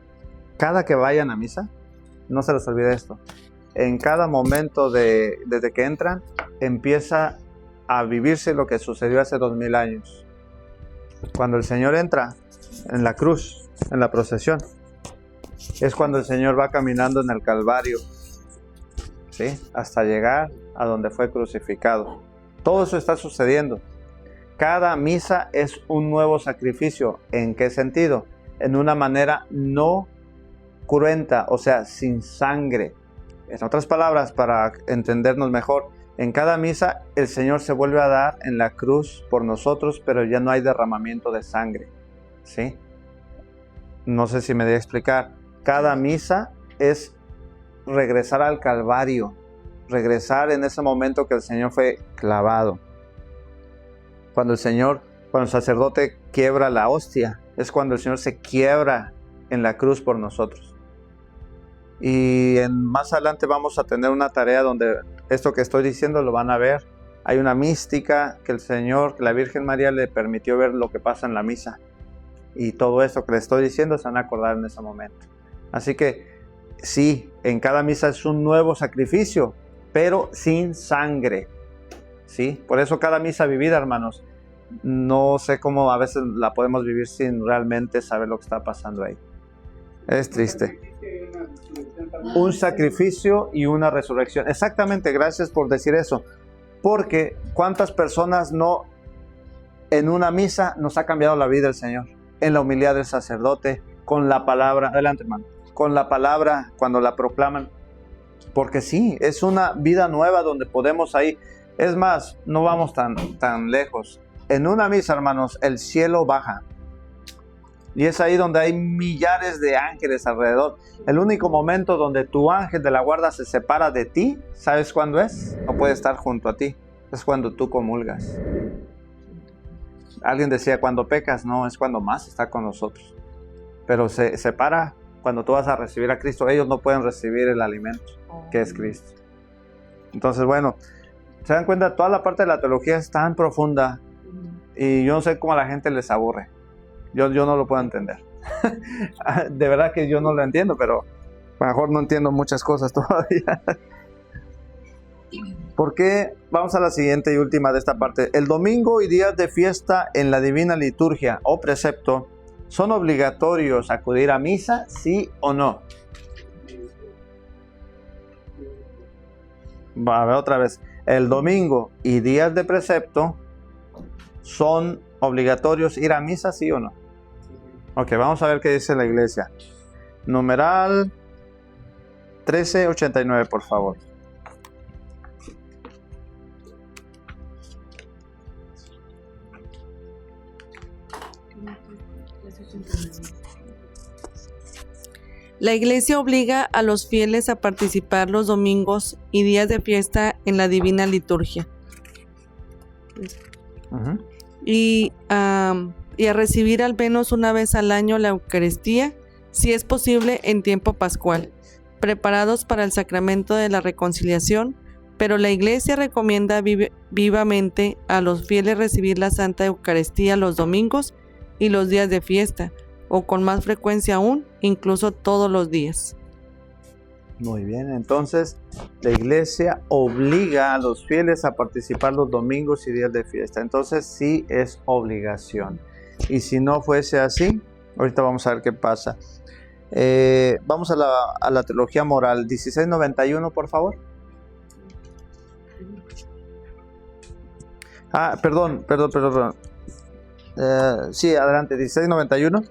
cada que vayan a misa, no se les olvide esto. En cada momento desde que entran, empieza a vivirse lo que sucedió hace 2000 años. Cuando el Señor entra en la cruz, en la procesión, es cuando el Señor va caminando en el Calvario, ¿sí? Hasta llegar a donde fue crucificado. Todo eso está sucediendo. Cada misa es un nuevo sacrificio. ¿En qué sentido? En una manera no cruenta, o sea, sin sangre. En otras palabras, para entendernos mejor, en cada misa el Señor se vuelve a dar en la cruz por nosotros, pero ya no hay derramamiento de sangre, ¿sí? No sé si me voy a explicar. Cada misa es regresar al Calvario, regresar en ese momento que el Señor fue clavado. Cuando el sacerdote quiebra la hostia, es cuando el Señor se quiebra en la cruz por nosotros. Y más adelante vamos a tener una tarea donde esto que estoy diciendo lo van a ver. Hay una mística que que la Virgen María le permitió ver lo que pasa en la misa. Y todo esto que les estoy diciendo se van a acordar en ese momento. Así que sí, en cada misa es un nuevo sacrificio, pero sin sangre, ¿sí? Por eso cada misa vivida, hermanos, no sé cómo a veces la podemos vivir sin realmente saber lo que está pasando ahí. Es triste. Un sacrificio y una resurrección. Exactamente, gracias por decir eso. Porque ¿cuántas personas no en una misa nos ha cambiado la vida el Señor? En la humildad del sacerdote, con la palabra. Adelante, hermano. Con la palabra cuando la proclaman. Porque sí, es una vida nueva donde podemos ahí. Es más, no vamos tan lejos. En una misa, hermanos, el cielo baja. Y es ahí donde hay millares de ángeles alrededor. El único momento donde tu ángel de la guarda se separa de ti, ¿sabes cuándo es? No puede estar junto a ti. Es cuando tú comulgas. Alguien decía, cuando pecas, no, es cuando más está con nosotros. Pero se separa cuando tú vas a recibir a Cristo. Ellos no pueden recibir el alimento, que es Cristo. Entonces, bueno, se dan cuenta, toda la parte de la teología es tan profunda y yo no sé cómo a la gente les aburre. Yo no lo puedo entender. De verdad que yo no lo entiendo, pero a lo mejor no entiendo muchas cosas todavía. ¿Por qué? Vamos a la siguiente y última de esta parte. El domingo y días de fiesta en la divina liturgia o precepto, ¿son obligatorios acudir a misa, sí o no? A ver, otra vez. El domingo y días de precepto, ¿son obligatorios ir a misa, sí o no? Ok, vamos a ver qué dice la iglesia. Numeral 1389, por favor.
La Iglesia obliga a los fieles a participar los domingos y días de fiesta en la divina liturgia. Y a recibir al menos una vez al año la Eucaristía, si es posible en tiempo pascual, preparados para el sacramento de la reconciliación, pero la Iglesia recomienda vivamente a los fieles recibir la Santa Eucaristía los domingos y los días de fiesta, o con más frecuencia aún, incluso todos los días.
Muy bien, entonces la iglesia obliga a los fieles a participar los domingos y días de fiesta. Entonces sí es obligación. Y si no fuese así, ahorita vamos a ver qué pasa. Vamos a la teología moral, 1691, por favor. Perdón. Sí, adelante, 1691.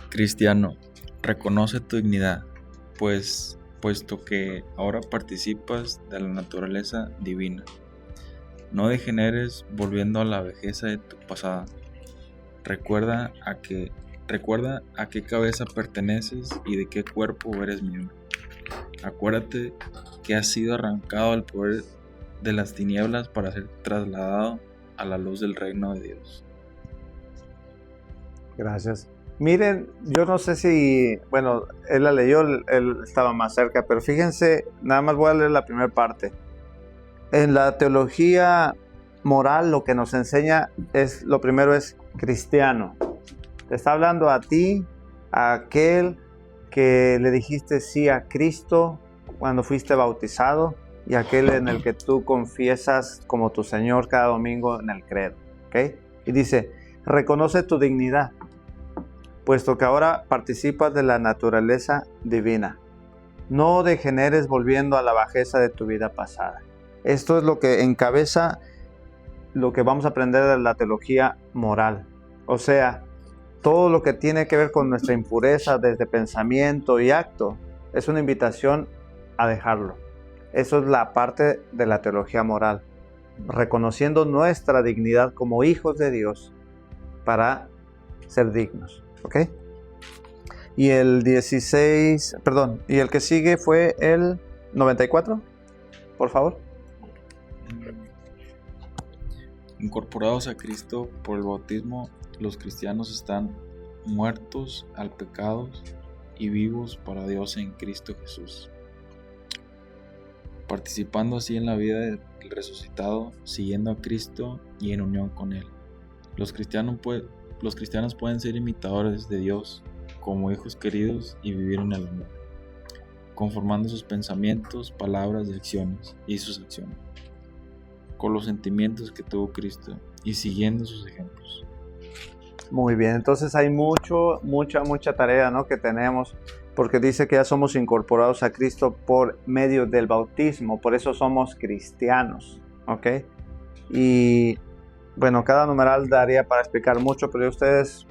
Cristiano, reconoce tu dignidad, pues puesto que ahora participas de la naturaleza divina. No degeneres volviendo a la vejez de tu pasada. Recuerda a qué cabeza perteneces y de qué cuerpo eres miembro. Acuérdate que has sido arrancado al poder de las tinieblas para ser trasladado a la luz del reino de Dios.
Gracias. Miren, yo no sé si, bueno, él la leyó, él estaba más cerca, pero fíjense, nada más voy a leer la primera parte. En la teología moral lo que nos enseña es, lo primero es cristiano. Te está hablando a ti, a aquel que le dijiste sí a Cristo cuando fuiste bautizado y aquel en el que tú confiesas como tu Señor cada domingo en el credo. ¿Okay? Y dice, reconoce tu dignidad, puesto que ahora participas de la naturaleza divina. No degeneres volviendo a la bajeza de tu vida pasada. Esto es lo que encabeza lo que vamos a aprender de la teología moral. O sea, todo lo que tiene que ver con nuestra impureza desde pensamiento y acto es una invitación a dejarlo. Eso es la parte de la teología moral, reconociendo nuestra dignidad como hijos de Dios para ser dignos. ¿Ok? Y el 16, perdón, y el que sigue fue el 94, por favor.
Incorporados a Cristo por el bautismo, los cristianos están muertos al pecado y vivos para Dios en Cristo Jesús, participando así en la vida del resucitado, siguiendo a Cristo y en unión con Él. Los cristianos pueden ser imitadores de Dios como hijos queridos y vivir en el amor, conformando sus pensamientos, palabras y acciones y sus acciones con los sentimientos que tuvo Cristo y siguiendo sus ejemplos.
Muy bien, entonces hay mucha tarea, ¿no?, que tenemos, porque dice que ya somos incorporados a Cristo por medio del bautismo, por eso somos cristianos, ¿ok? Y bueno, cada numeral daría para explicar mucho, pero ustedes,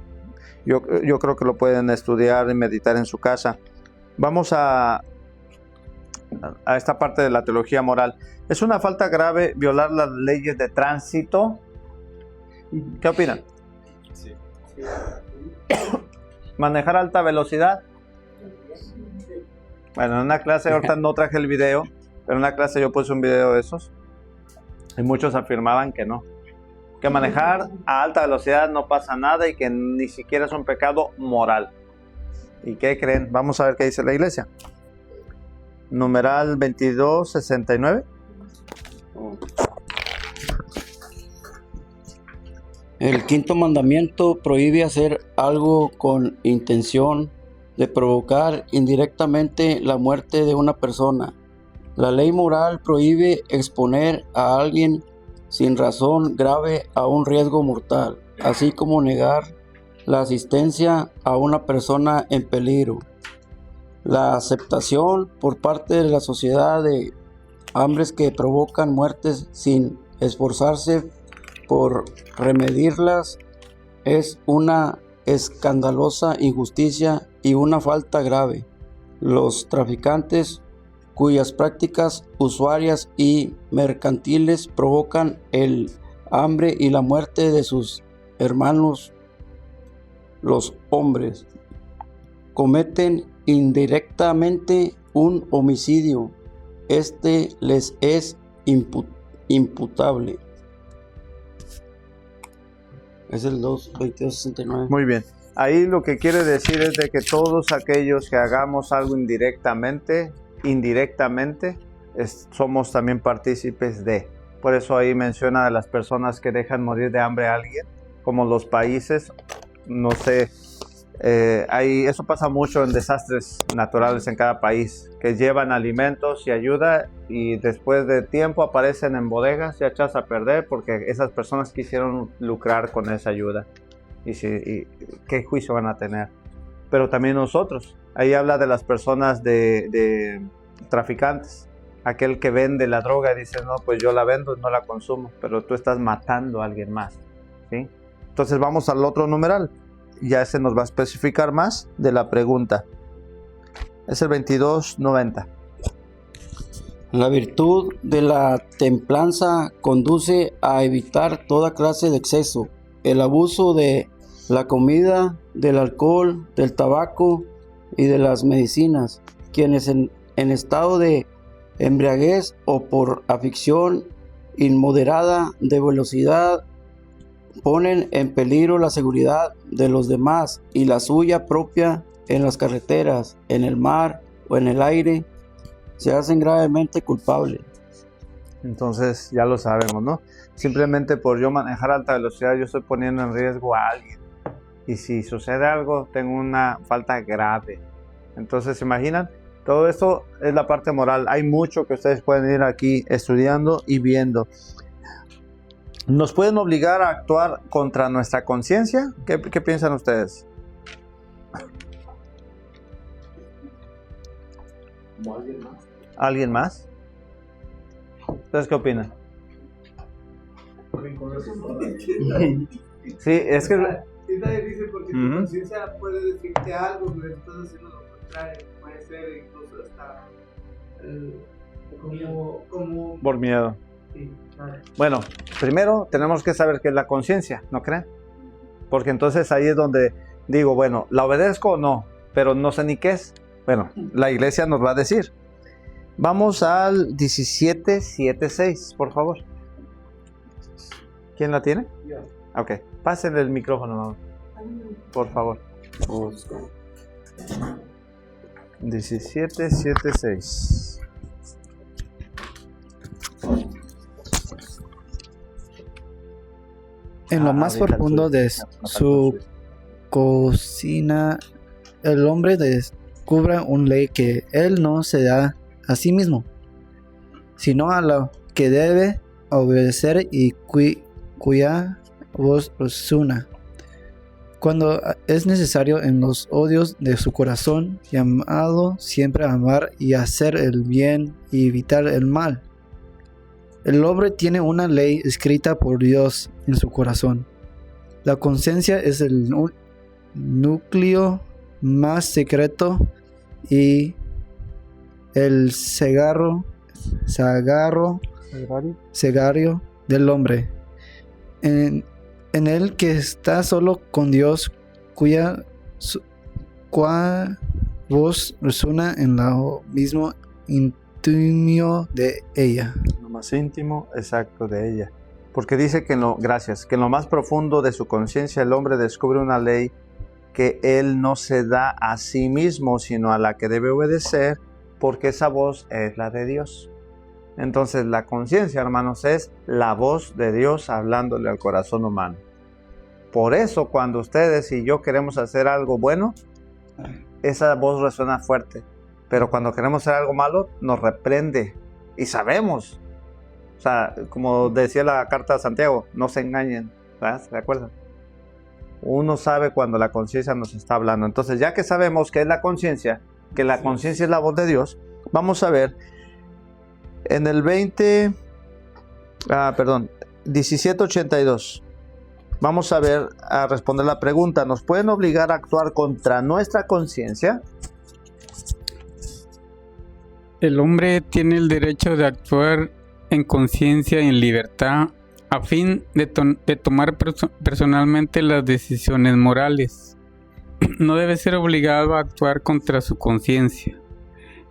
yo creo que lo pueden estudiar y meditar en su casa. Vamos a esta parte de la teología moral. ¿Es una falta grave violar las leyes de tránsito? ¿Qué opinan?
Sí.
¿Manejar a alta velocidad? Bueno, en una clase, ahorita no traje el video, pero en una clase yo puse un video de esos y muchos afirmaban que no, que manejar a alta velocidad no pasa nada y que ni siquiera es un pecado moral. ¿Y qué creen? Vamos a ver qué dice la iglesia. Numeral 2269.
El quinto mandamiento prohíbe hacer algo con intención de provocar indirectamente la muerte de una persona. La ley moral prohíbe exponer a alguien sin razón grave a un riesgo mortal, así como negar la asistencia a una persona en peligro. La aceptación por parte de la sociedad de hambres que provocan muertes sin esforzarse por remedirlas es una escandalosa injusticia y una falta grave. Los traficantes cuyas prácticas usuarias y mercantiles provocan el hambre y la muerte de sus hermanos, los hombres, cometen indirectamente un homicidio. Este les es imputable. Es el 2269.
Muy bien. Ahí lo que quiere decir es de que todos aquellos que hagamos algo indirectamente, somos también partícipes de. Por eso ahí menciona a las personas que dejan morir de hambre a alguien, como los países, no sé, eso pasa mucho en desastres naturales en cada país, que llevan alimentos y ayuda y después de tiempo aparecen en bodegas ya echadas a perder porque esas personas quisieron lucrar con esa ayuda. Y ¿qué juicio van a tener? Pero también nosotros, ahí habla de las personas de traficantes, aquel que vende la droga y dice, no, pues yo la vendo, no la consumo, pero tú estás matando a alguien más, ¿sí? Entonces vamos al otro numeral. Ya ese nos va a especificar más de la pregunta. Es el 2290.
La virtud de la templanza conduce a evitar toda clase de exceso, el abuso de la comida, del alcohol, del tabaco y de las medicinas. Quienes en estado de embriaguez o por afición inmoderada de velocidad ponen en peligro la seguridad de los demás y la suya propia en las carreteras, en el mar o en el aire, se hacen gravemente culpables.
Entonces ya lo sabemos, ¿no? Simplemente por yo manejar a alta velocidad yo estoy poniendo en riesgo a alguien. Y si sucede algo, tengo una falta grave. Entonces, ¿se imaginan? Todo esto es la parte moral. Hay mucho que ustedes pueden ir aquí estudiando y viendo. ¿Nos pueden obligar a actuar contra nuestra conciencia? ¿Qué piensan ustedes? ¿Alguien más? ¿Ustedes qué opinan? Sí, es que...
Está difícil porque tu conciencia puede decirte algo, pero estás haciendo lo contrario. Puede ser incluso hasta como...
Por miedo.
Sí, claro.
Bueno, primero tenemos que saber qué es la conciencia, ¿no creen? Porque entonces ahí es donde digo, bueno, ¿la obedezco o no? Pero no sé ni qué es. Bueno, la iglesia nos va a decir. Vamos al 17:7:6, por favor. ¿Quién la tiene?
Yo.
Ok, pásenle el micrófono, por favor. 17:7:6.
En lo más profundo de su cocina, el hombre descubre una ley que él no se da a sí mismo, sino a lo que debe obedecer y cuya voz resuena. Cuando es necesario en los odios de su corazón, llamado siempre a amar y hacer el bien y evitar el mal. El hombre tiene una ley escrita por Dios en su corazón. La conciencia es el núcleo más secreto y el cegarro del hombre. En el que está solo con Dios, cuya voz resuena en lo mismo íntimo de ella.
Lo más íntimo, exacto, de ella. Porque dice que en lo más profundo de su conciencia el hombre descubre una ley que él no se da a sí mismo, sino a la que debe obedecer, porque esa voz es la de Dios. Entonces la conciencia, hermanos, es la voz de Dios hablándole al corazón humano. Por eso cuando ustedes y yo queremos hacer algo bueno, esa voz resuena fuerte. Pero cuando queremos hacer algo malo, nos reprende. Y sabemos. O sea, como decía la carta de Santiago, no se engañen. ¿Verdad? ¿Se acuerdan? Uno sabe cuando la conciencia nos está hablando. Entonces, ya que sabemos qué es la conciencia, que la conciencia es la voz de Dios, vamos a ver en el 17:82. Vamos a ver, a responder la pregunta. ¿Nos pueden obligar a actuar contra nuestra conciencia?
El hombre tiene el derecho de actuar en conciencia y en libertad a fin de tomar personalmente las decisiones morales. No debe ser obligado a actuar contra su conciencia,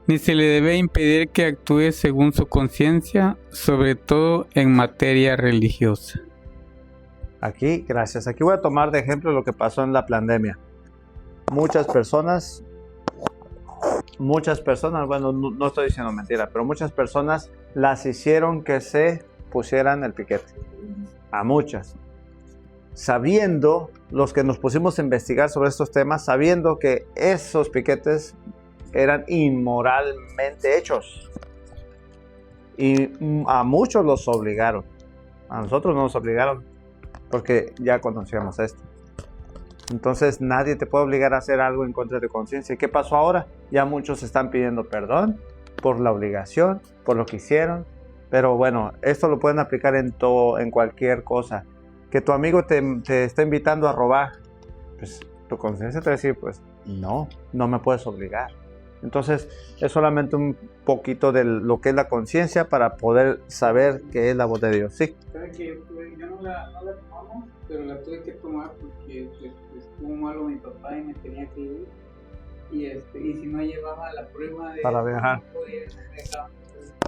ni se le debe impedir que actúe según su conciencia, sobre todo en materia religiosa.
Aquí, gracias. Aquí voy a tomar de ejemplo lo que pasó en la pandemia. Muchas personas, bueno, no estoy diciendo mentira, pero muchas personas las hicieron que se pusieran el piquete. A muchas. Sabiendo, los que nos pusimos a investigar sobre estos temas, sabiendo que esos piquetes eran inmoralmente hechos. Y a muchos los obligaron. A nosotros no nos obligaron, porque ya conocíamos esto. Entonces nadie te puede obligar a hacer algo en contra de tu conciencia. ¿Y qué pasó ahora? Ya muchos están pidiendo perdón por la obligación, por lo que hicieron. Pero bueno, esto lo pueden aplicar en todo, en cualquier cosa. Que tu amigo te está invitando a robar, pues tu conciencia te va a decir, pues no me puedes obligar. Entonces, es solamente un poquito de lo que es la conciencia para poder saber qué es la voz de Dios. Sí.
¿Sabe que yo no la tomamos, pero la tuve que tomar porque estuvo malo mi papá y me tenía que ir? Y si no llevaba la prueba de
Para viajar.
no podía viajar.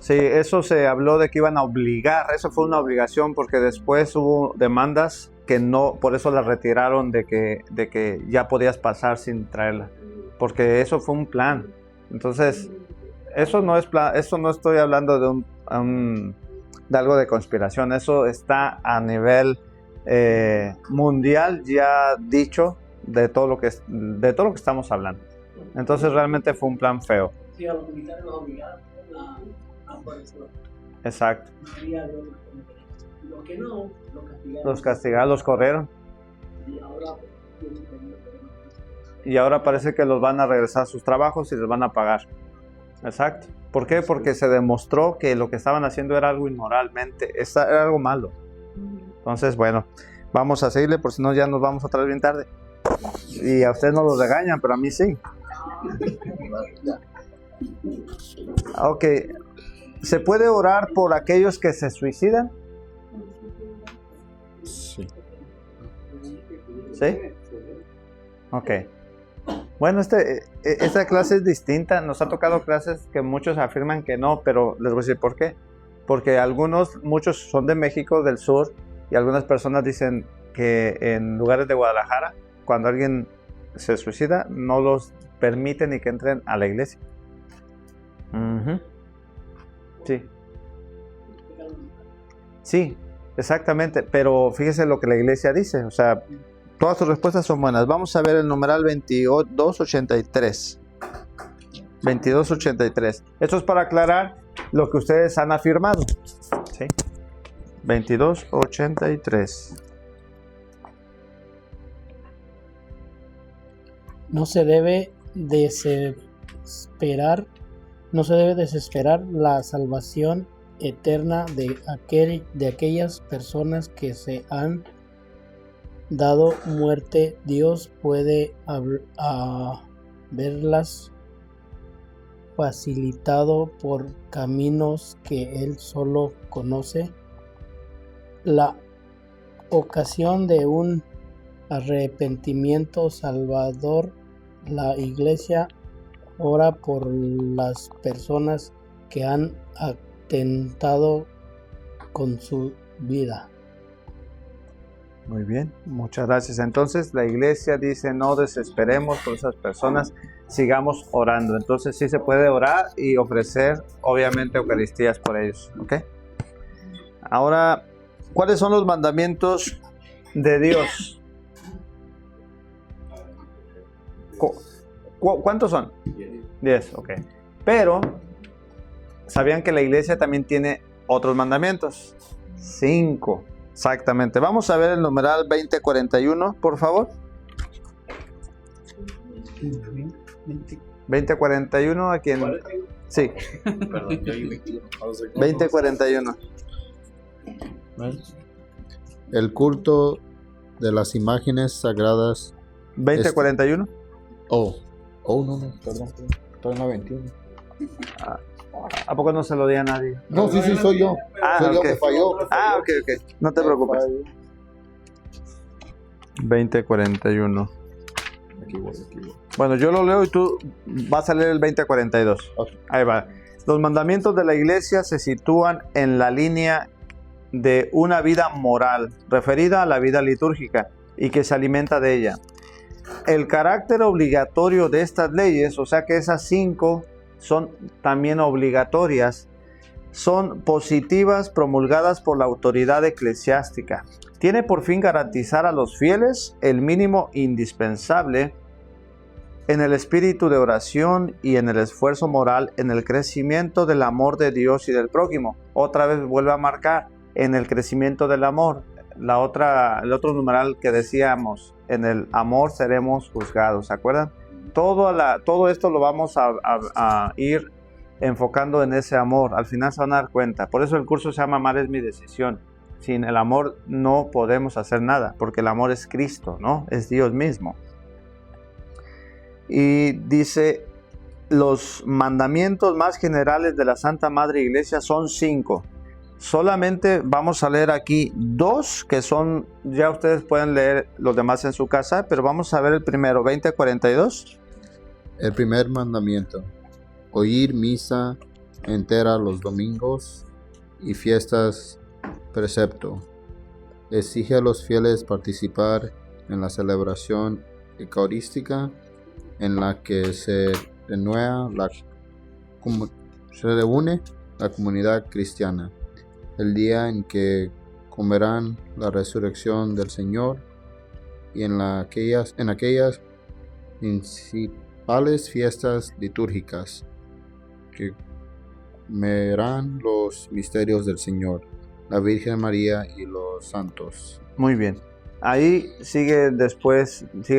Sí, eso se habló de que iban a obligar, eso fue una obligación porque después hubo demandas que no, por eso la retiraron de que ya podías pasar sin traerla, porque eso fue un plan. Entonces, eso no es plan, eso no estoy hablando de de algo de conspiración, eso está a nivel mundial ya dicho de todo lo que estamos hablando. Entonces realmente fue un plan feo.
Sí, a los militares los obligaron a aparecer.
Exacto.
Los que no,
Los castigaron, los corrieron. Y ahora parece que los van a regresar a sus trabajos y les van a pagar. Exacto. ¿Por qué? Porque se demostró que lo que estaban haciendo era algo inmoralmente, era algo malo. Entonces, bueno, vamos a seguirle, por si no ya nos vamos a traer bien tarde. Y a ustedes no los regañan, pero a mí sí. Ok. ¿Se puede orar por aquellos que se suicidan?
Sí.
¿Sí? Ok. Bueno, esta clase es distinta. Nos ha tocado clases que muchos afirman que no, pero les voy a decir por qué. Porque muchos son de México, del sur, y algunas personas dicen que en lugares de Guadalajara, cuando alguien se suicida, no los permiten ni que entren a la iglesia. Sí. Sí, exactamente. Pero fíjese lo que la iglesia dice. O sea, todas sus respuestas son buenas. Vamos a ver el numeral 2283. 2283. Esto es para aclarar lo que ustedes han afirmado. ¿Sí? 2283.
No se debe desesperar la salvación eterna de aquellas personas que se han dado muerte. Dios puede haberlas facilitado por caminos que Él solo conoce. La ocasión de un arrepentimiento salvador, la Iglesia ora por las personas que han atentado con su vida.
Muy bien, muchas gracias. Entonces la iglesia dice no desesperemos por esas personas, sigamos orando. Entonces sí se puede orar y ofrecer obviamente eucaristías por ellos. ¿Ok? Ahora, ¿cuáles son los mandamientos de Dios? ¿Cuántos son? 10, ok. Pero, ¿sabían que la iglesia también tiene otros mandamientos? 5, exactamente. Vamos a ver el numeral 2041, por favor. 2041, ¿a quién? Sí. 2041.
El culto de las imágenes sagradas.
2041.
No, perdón. Estoy en la 21.
¿A poco no se lo di a nadie?
No, sí, soy yo. Soy yo
ok.
que falló.
Ok. No te preocupes. 2041. Bueno, yo lo leo y tú vas a leer el 2042.
Okay.
Ahí va. Los mandamientos de la iglesia se sitúan en la línea de una vida moral, referida a la vida litúrgica y que se alimenta de ella. El carácter obligatorio de estas leyes, o sea que esas 5 son también obligatorias, son positivas promulgadas por la autoridad eclesiástica. Tiene por fin garantizar a los fieles el mínimo indispensable en el espíritu de oración y en el esfuerzo moral, en el crecimiento del amor de Dios y del prójimo. Otra vez vuelve a marcar en el crecimiento del amor. El otro numeral que decíamos, en el amor seremos juzgados, ¿se acuerdan? Todo esto lo vamos a ir enfocando en ese amor. Al final se van a dar cuenta. Por eso el curso se llama Amar es mi decisión. Sin el amor no podemos hacer nada, porque el amor es Cristo, ¿no? Es Dios mismo. Y dice los mandamientos más generales de la Santa Madre Iglesia son 5. Solamente vamos a leer aquí 2, que son, ya ustedes pueden leer los demás en su casa, pero vamos a ver el primero, 20:42.
El primer mandamiento: oír misa entera los domingos y fiestas precepto. Exige a los fieles participar en la celebración eucarística en la que se reúne la comunidad cristiana, el día en que comerán la resurrección del Señor, y en aquellas principales fiestas litúrgicas que comerán los misterios del Señor, la Virgen María y los santos.
Muy bien. Ahí siguen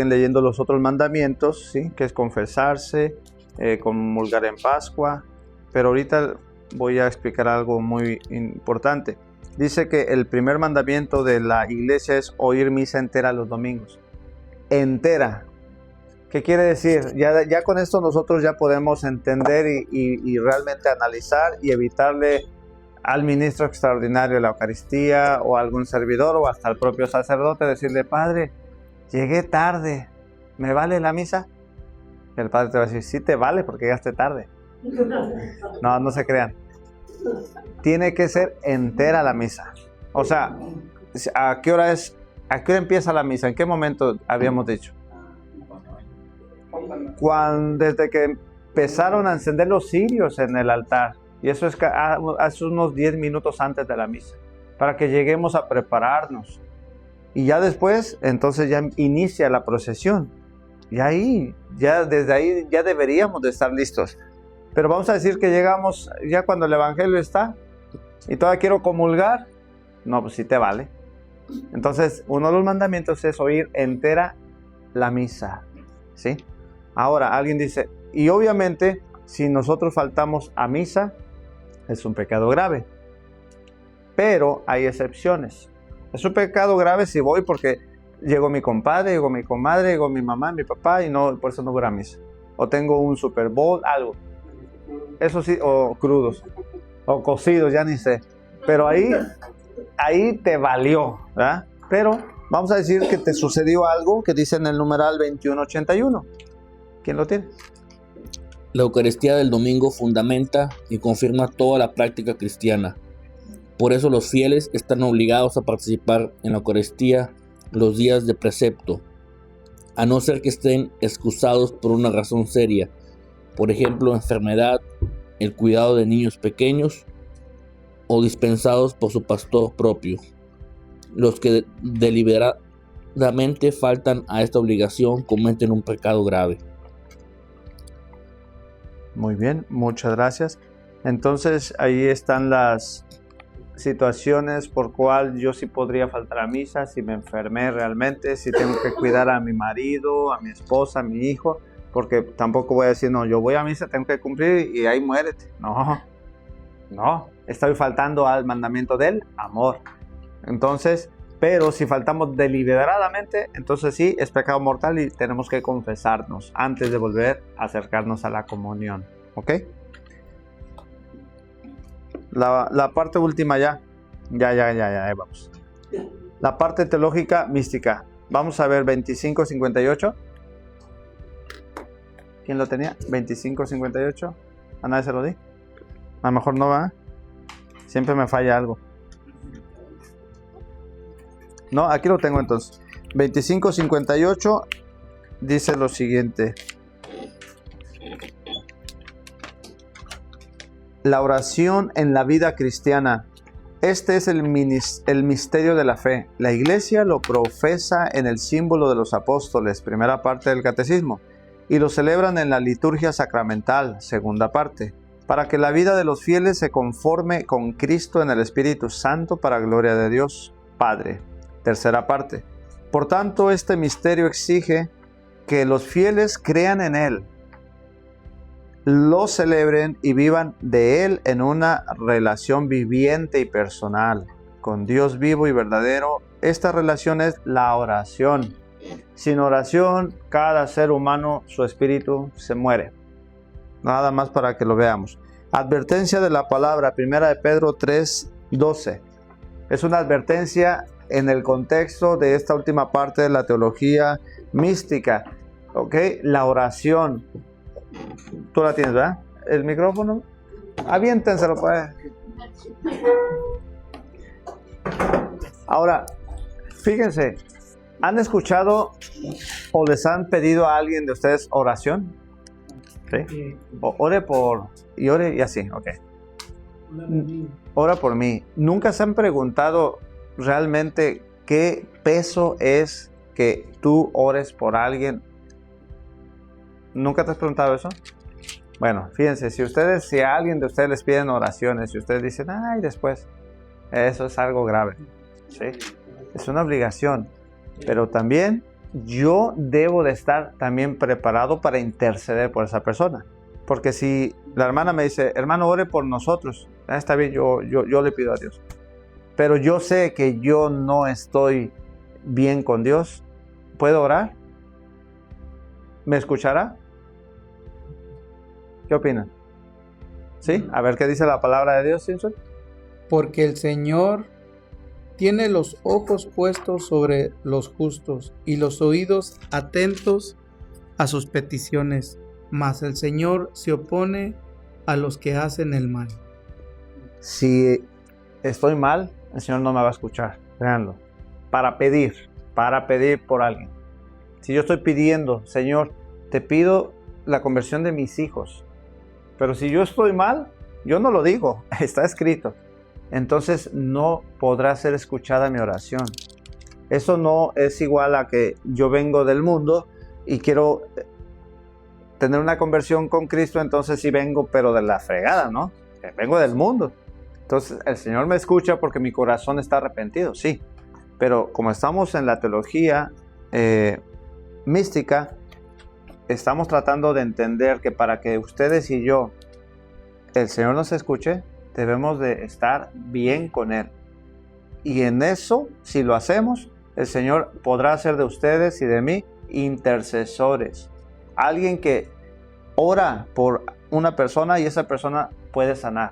leyendo los otros mandamientos, ¿sí? Que es confesarse, comulgar en Pascua, pero ahorita voy a explicar algo muy importante. Dice que el primer mandamiento de la iglesia es oír misa entera los domingos. Entera. ¿Qué quiere decir? Ya con esto nosotros ya podemos entender y realmente analizar y evitarle al ministro extraordinario de la Eucaristía o a algún servidor o hasta al propio sacerdote decirle: Padre, llegué tarde, ¿me vale la misa? Y el padre te va a decir: sí te vale porque llegaste tarde. No se crean. Tiene que ser entera la misa. O sea, ¿a qué hora empieza la misa? ¿En qué momento habíamos dicho? Desde que empezaron a encender los cirios en el altar. Y eso es hace unos 10 minutos antes de la misa, para que lleguemos a prepararnos. Y ya después, entonces ya inicia la procesión. Y desde ahí ya deberíamos de estar listos. Pero vamos a decir que llegamos ya cuando el evangelio está y todavía quiero comulgar. No, pues sí te vale. Entonces, uno de los mandamientos es oír entera la misa, ¿sí? Ahora, alguien dice, y obviamente, si nosotros faltamos a misa, es un pecado grave. Pero hay excepciones. Es un pecado grave si voy porque llegó mi compadre, llegó mi comadre, llegó mi mamá, mi papá, y por eso no voy a misa. O tengo un Super Bowl, algo. Eso sí, o crudos, o cocidos, ya ni sé. Pero ahí te valió, ¿verdad? Pero vamos a decir que te sucedió algo que dice en el numeral 2181. ¿Quién lo tiene?
La Eucaristía del domingo fundamenta y confirma toda la práctica cristiana. Por eso los fieles están obligados a participar en la Eucaristía los días de precepto, a no ser que estén excusados por una razón seria, por ejemplo, enfermedad, el cuidado de niños pequeños o dispensados por su pastor propio. Los que deliberadamente faltan a esta obligación cometen un pecado grave.
Muy bien, muchas gracias. Entonces ahí están las situaciones por cual yo sí podría faltar a misa, si me enfermé realmente, si tengo que cuidar a mi marido, a mi esposa, a mi hijo, porque tampoco voy a decir, no, yo voy a misa, tengo que cumplir y ahí muérete. No, estoy faltando al mandamiento del amor. Entonces, pero si faltamos deliberadamente, entonces sí, es pecado mortal y tenemos que confesarnos antes de volver a acercarnos a la comunión. ¿Ok? La parte última ya vamos. La parte teológica mística. Vamos a ver 2558. ¿Quién lo tenía? 2558. ¿A nadie se lo di? A lo mejor no va. Siempre me falla algo. No, aquí lo tengo entonces. 2558 dice lo siguiente. La oración en la vida cristiana. Este es el misterio de la fe. La Iglesia lo profesa en el símbolo de los apóstoles, primera parte del catecismo, y lo celebran en la liturgia sacramental, segunda parte, para que la vida de los fieles se conforme con Cristo en el Espíritu Santo para gloria de Dios Padre. Tercera parte. Por tanto, este misterio exige que los fieles crean en Él, lo celebren y vivan de Él en una relación viviente y personal con Dios vivo y verdadero. Esta relación es la oración. Sin oración, cada ser humano, su espíritu se muere. Nada más para que lo veamos. Advertencia de la palabra, 1 de Pedro 3:12. Es una advertencia en el contexto de esta última parte de la teología mística. ¿Ok? La oración. Tú la tienes, ¿verdad? El micrófono. Aviéntenselo, pues. Ahora, fíjense, ¿han escuchado o les han pedido a alguien de ustedes oración? ¿Sí? Ore por... y ore y así, ok. Ora por mí. ¿Nunca se han preguntado realmente qué peso es que tú ores por alguien? ¿Nunca te has preguntado eso? Bueno, fíjense, si a alguien de ustedes les piden oraciones y ustedes dicen, ay, después, eso es algo grave, ¿sí? Es una obligación, pero también yo debo de estar también preparado para interceder por esa persona. Porque si la hermana me dice, hermano, ore por nosotros, está bien, yo le pido a Dios. Pero yo sé que yo no estoy bien con Dios, ¿puedo orar? ¿Me escuchará? ¿Qué opinan? ¿Sí? A ver qué dice la palabra de Dios, Simpson.
Porque el Señor tiene los ojos puestos sobre los justos y los oídos atentos a sus peticiones, mas el Señor se opone a los que hacen el mal.
Si estoy mal, el Señor no me va a escuchar, créanlo. Para pedir por alguien. Si yo estoy pidiendo, Señor, te pido la conversión de mis hijos, pero si yo estoy mal, yo no lo digo, está escrito. Entonces no podrá ser escuchada mi oración. Eso no es igual a que yo vengo del mundo y quiero tener una conversión con Cristo, entonces sí vengo, pero de la fregada, ¿no? Vengo del mundo. Entonces el Señor me escucha porque mi corazón está arrepentido, sí. Pero como estamos en la teología mística, estamos tratando de entender que para que ustedes y yo, el Señor nos escuche, debemos de estar bien con Él. Y en eso, si lo hacemos, el Señor podrá hacer de ustedes y de mí intercesores. Alguien que ora por una persona y esa persona puede sanar.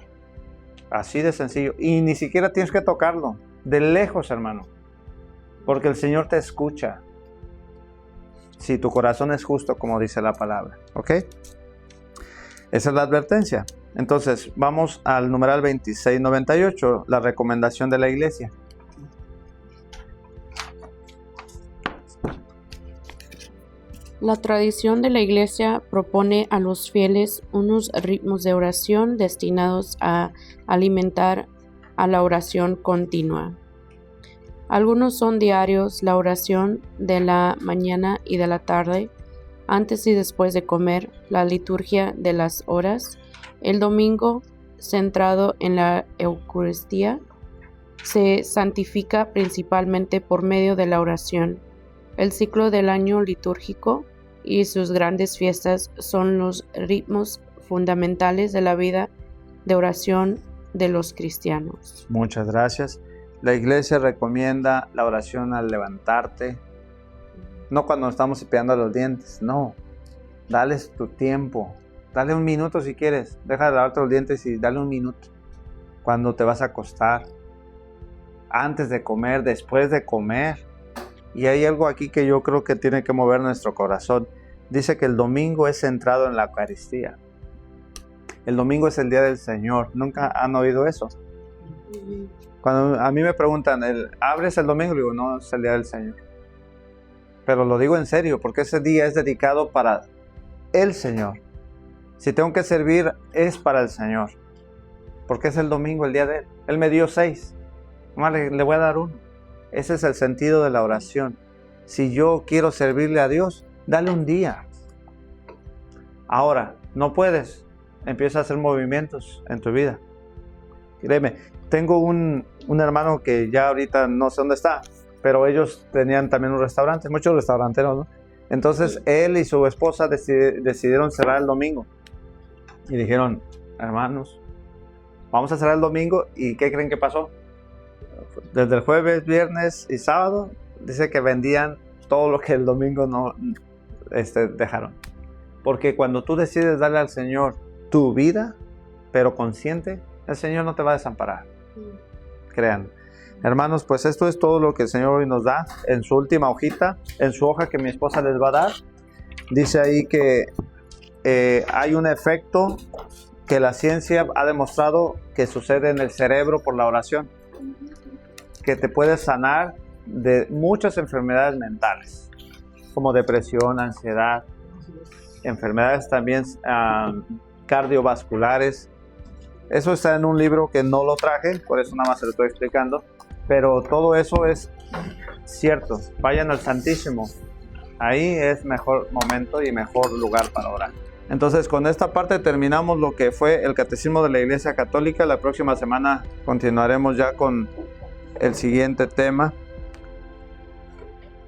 Así de sencillo. Y ni siquiera tienes que tocarlo. De lejos, hermano. Porque el Señor te escucha. Si tu corazón es justo, como dice la palabra. ¿Ok? Esa es la advertencia. Entonces, vamos al numeral 2698, la recomendación de la iglesia.
La tradición de la Iglesia propone a los fieles unos ritmos de oración destinados a alimentar a la oración continua. Algunos son diarios, la oración de la mañana y de la tarde, antes y después de comer, la liturgia de las horas, el domingo centrado en la Eucaristía, se santifica principalmente por medio de la oración. El ciclo del año litúrgico y sus grandes fiestas son los ritmos fundamentales de la vida de oración de los cristianos.
Muchas gracias. La iglesia recomienda la oración al levantarte, no cuando estamos cepillando los dientes, no. Dales tu tiempo, dale un minuto si quieres, deja de lavarte los dientes y dale un minuto. Cuando te vas a acostar, antes de comer, después de comer. Y hay algo aquí que yo creo que tiene que mover nuestro corazón. Dice que el domingo es centrado en la Eucaristía. El domingo es el día del Señor. ¿Nunca han oído eso? Cuando a mí me preguntan, ¿abres el domingo? Digo, no, es el día del Señor. Pero lo digo en serio, porque ese día es dedicado para el Señor. Si tengo que servir, es para el Señor. Porque es el domingo, el día de Él. Él me dio 6. Nomás le voy a dar 1. Ese es el sentido de la oración. Si yo quiero servirle a Dios, dale un día. Ahora, no puedes. Empieza a hacer movimientos en tu vida. Créeme, tengo un hermano que ya ahorita no sé dónde está, pero ellos tenían también un restaurante, muchos restauranteros, ¿no? Entonces él y su esposa decidieron cerrar el domingo. Y dijeron, hermanos, vamos a cerrar el domingo. ¿Y qué creen que pasó? Desde el jueves, viernes y sábado, dice que vendían todo lo que el domingo no dejaron. Porque cuando tú decides darle al Señor tu vida, pero consciente, el Señor no te va a desamparar. Crean. Hermanos, pues esto es todo lo que el Señor hoy nos da. En su última hojita, en su hoja que mi esposa les va a dar, dice ahí que hay un efecto que la ciencia ha demostrado que sucede en el cerebro por la oración, que te puede sanar de muchas enfermedades mentales, como depresión, ansiedad, enfermedades también cardiovasculares. Eso está en un libro que no lo traje, por eso nada más se lo estoy explicando, pero todo eso es cierto. Vayan al Santísimo, ahí es mejor momento y mejor lugar para orar. Entonces, con esta parte terminamos lo que fue el Catecismo de la Iglesia Católica. La próxima semana continuaremos ya con el siguiente tema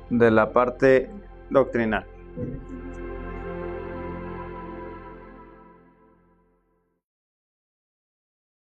de la parte doctrinal.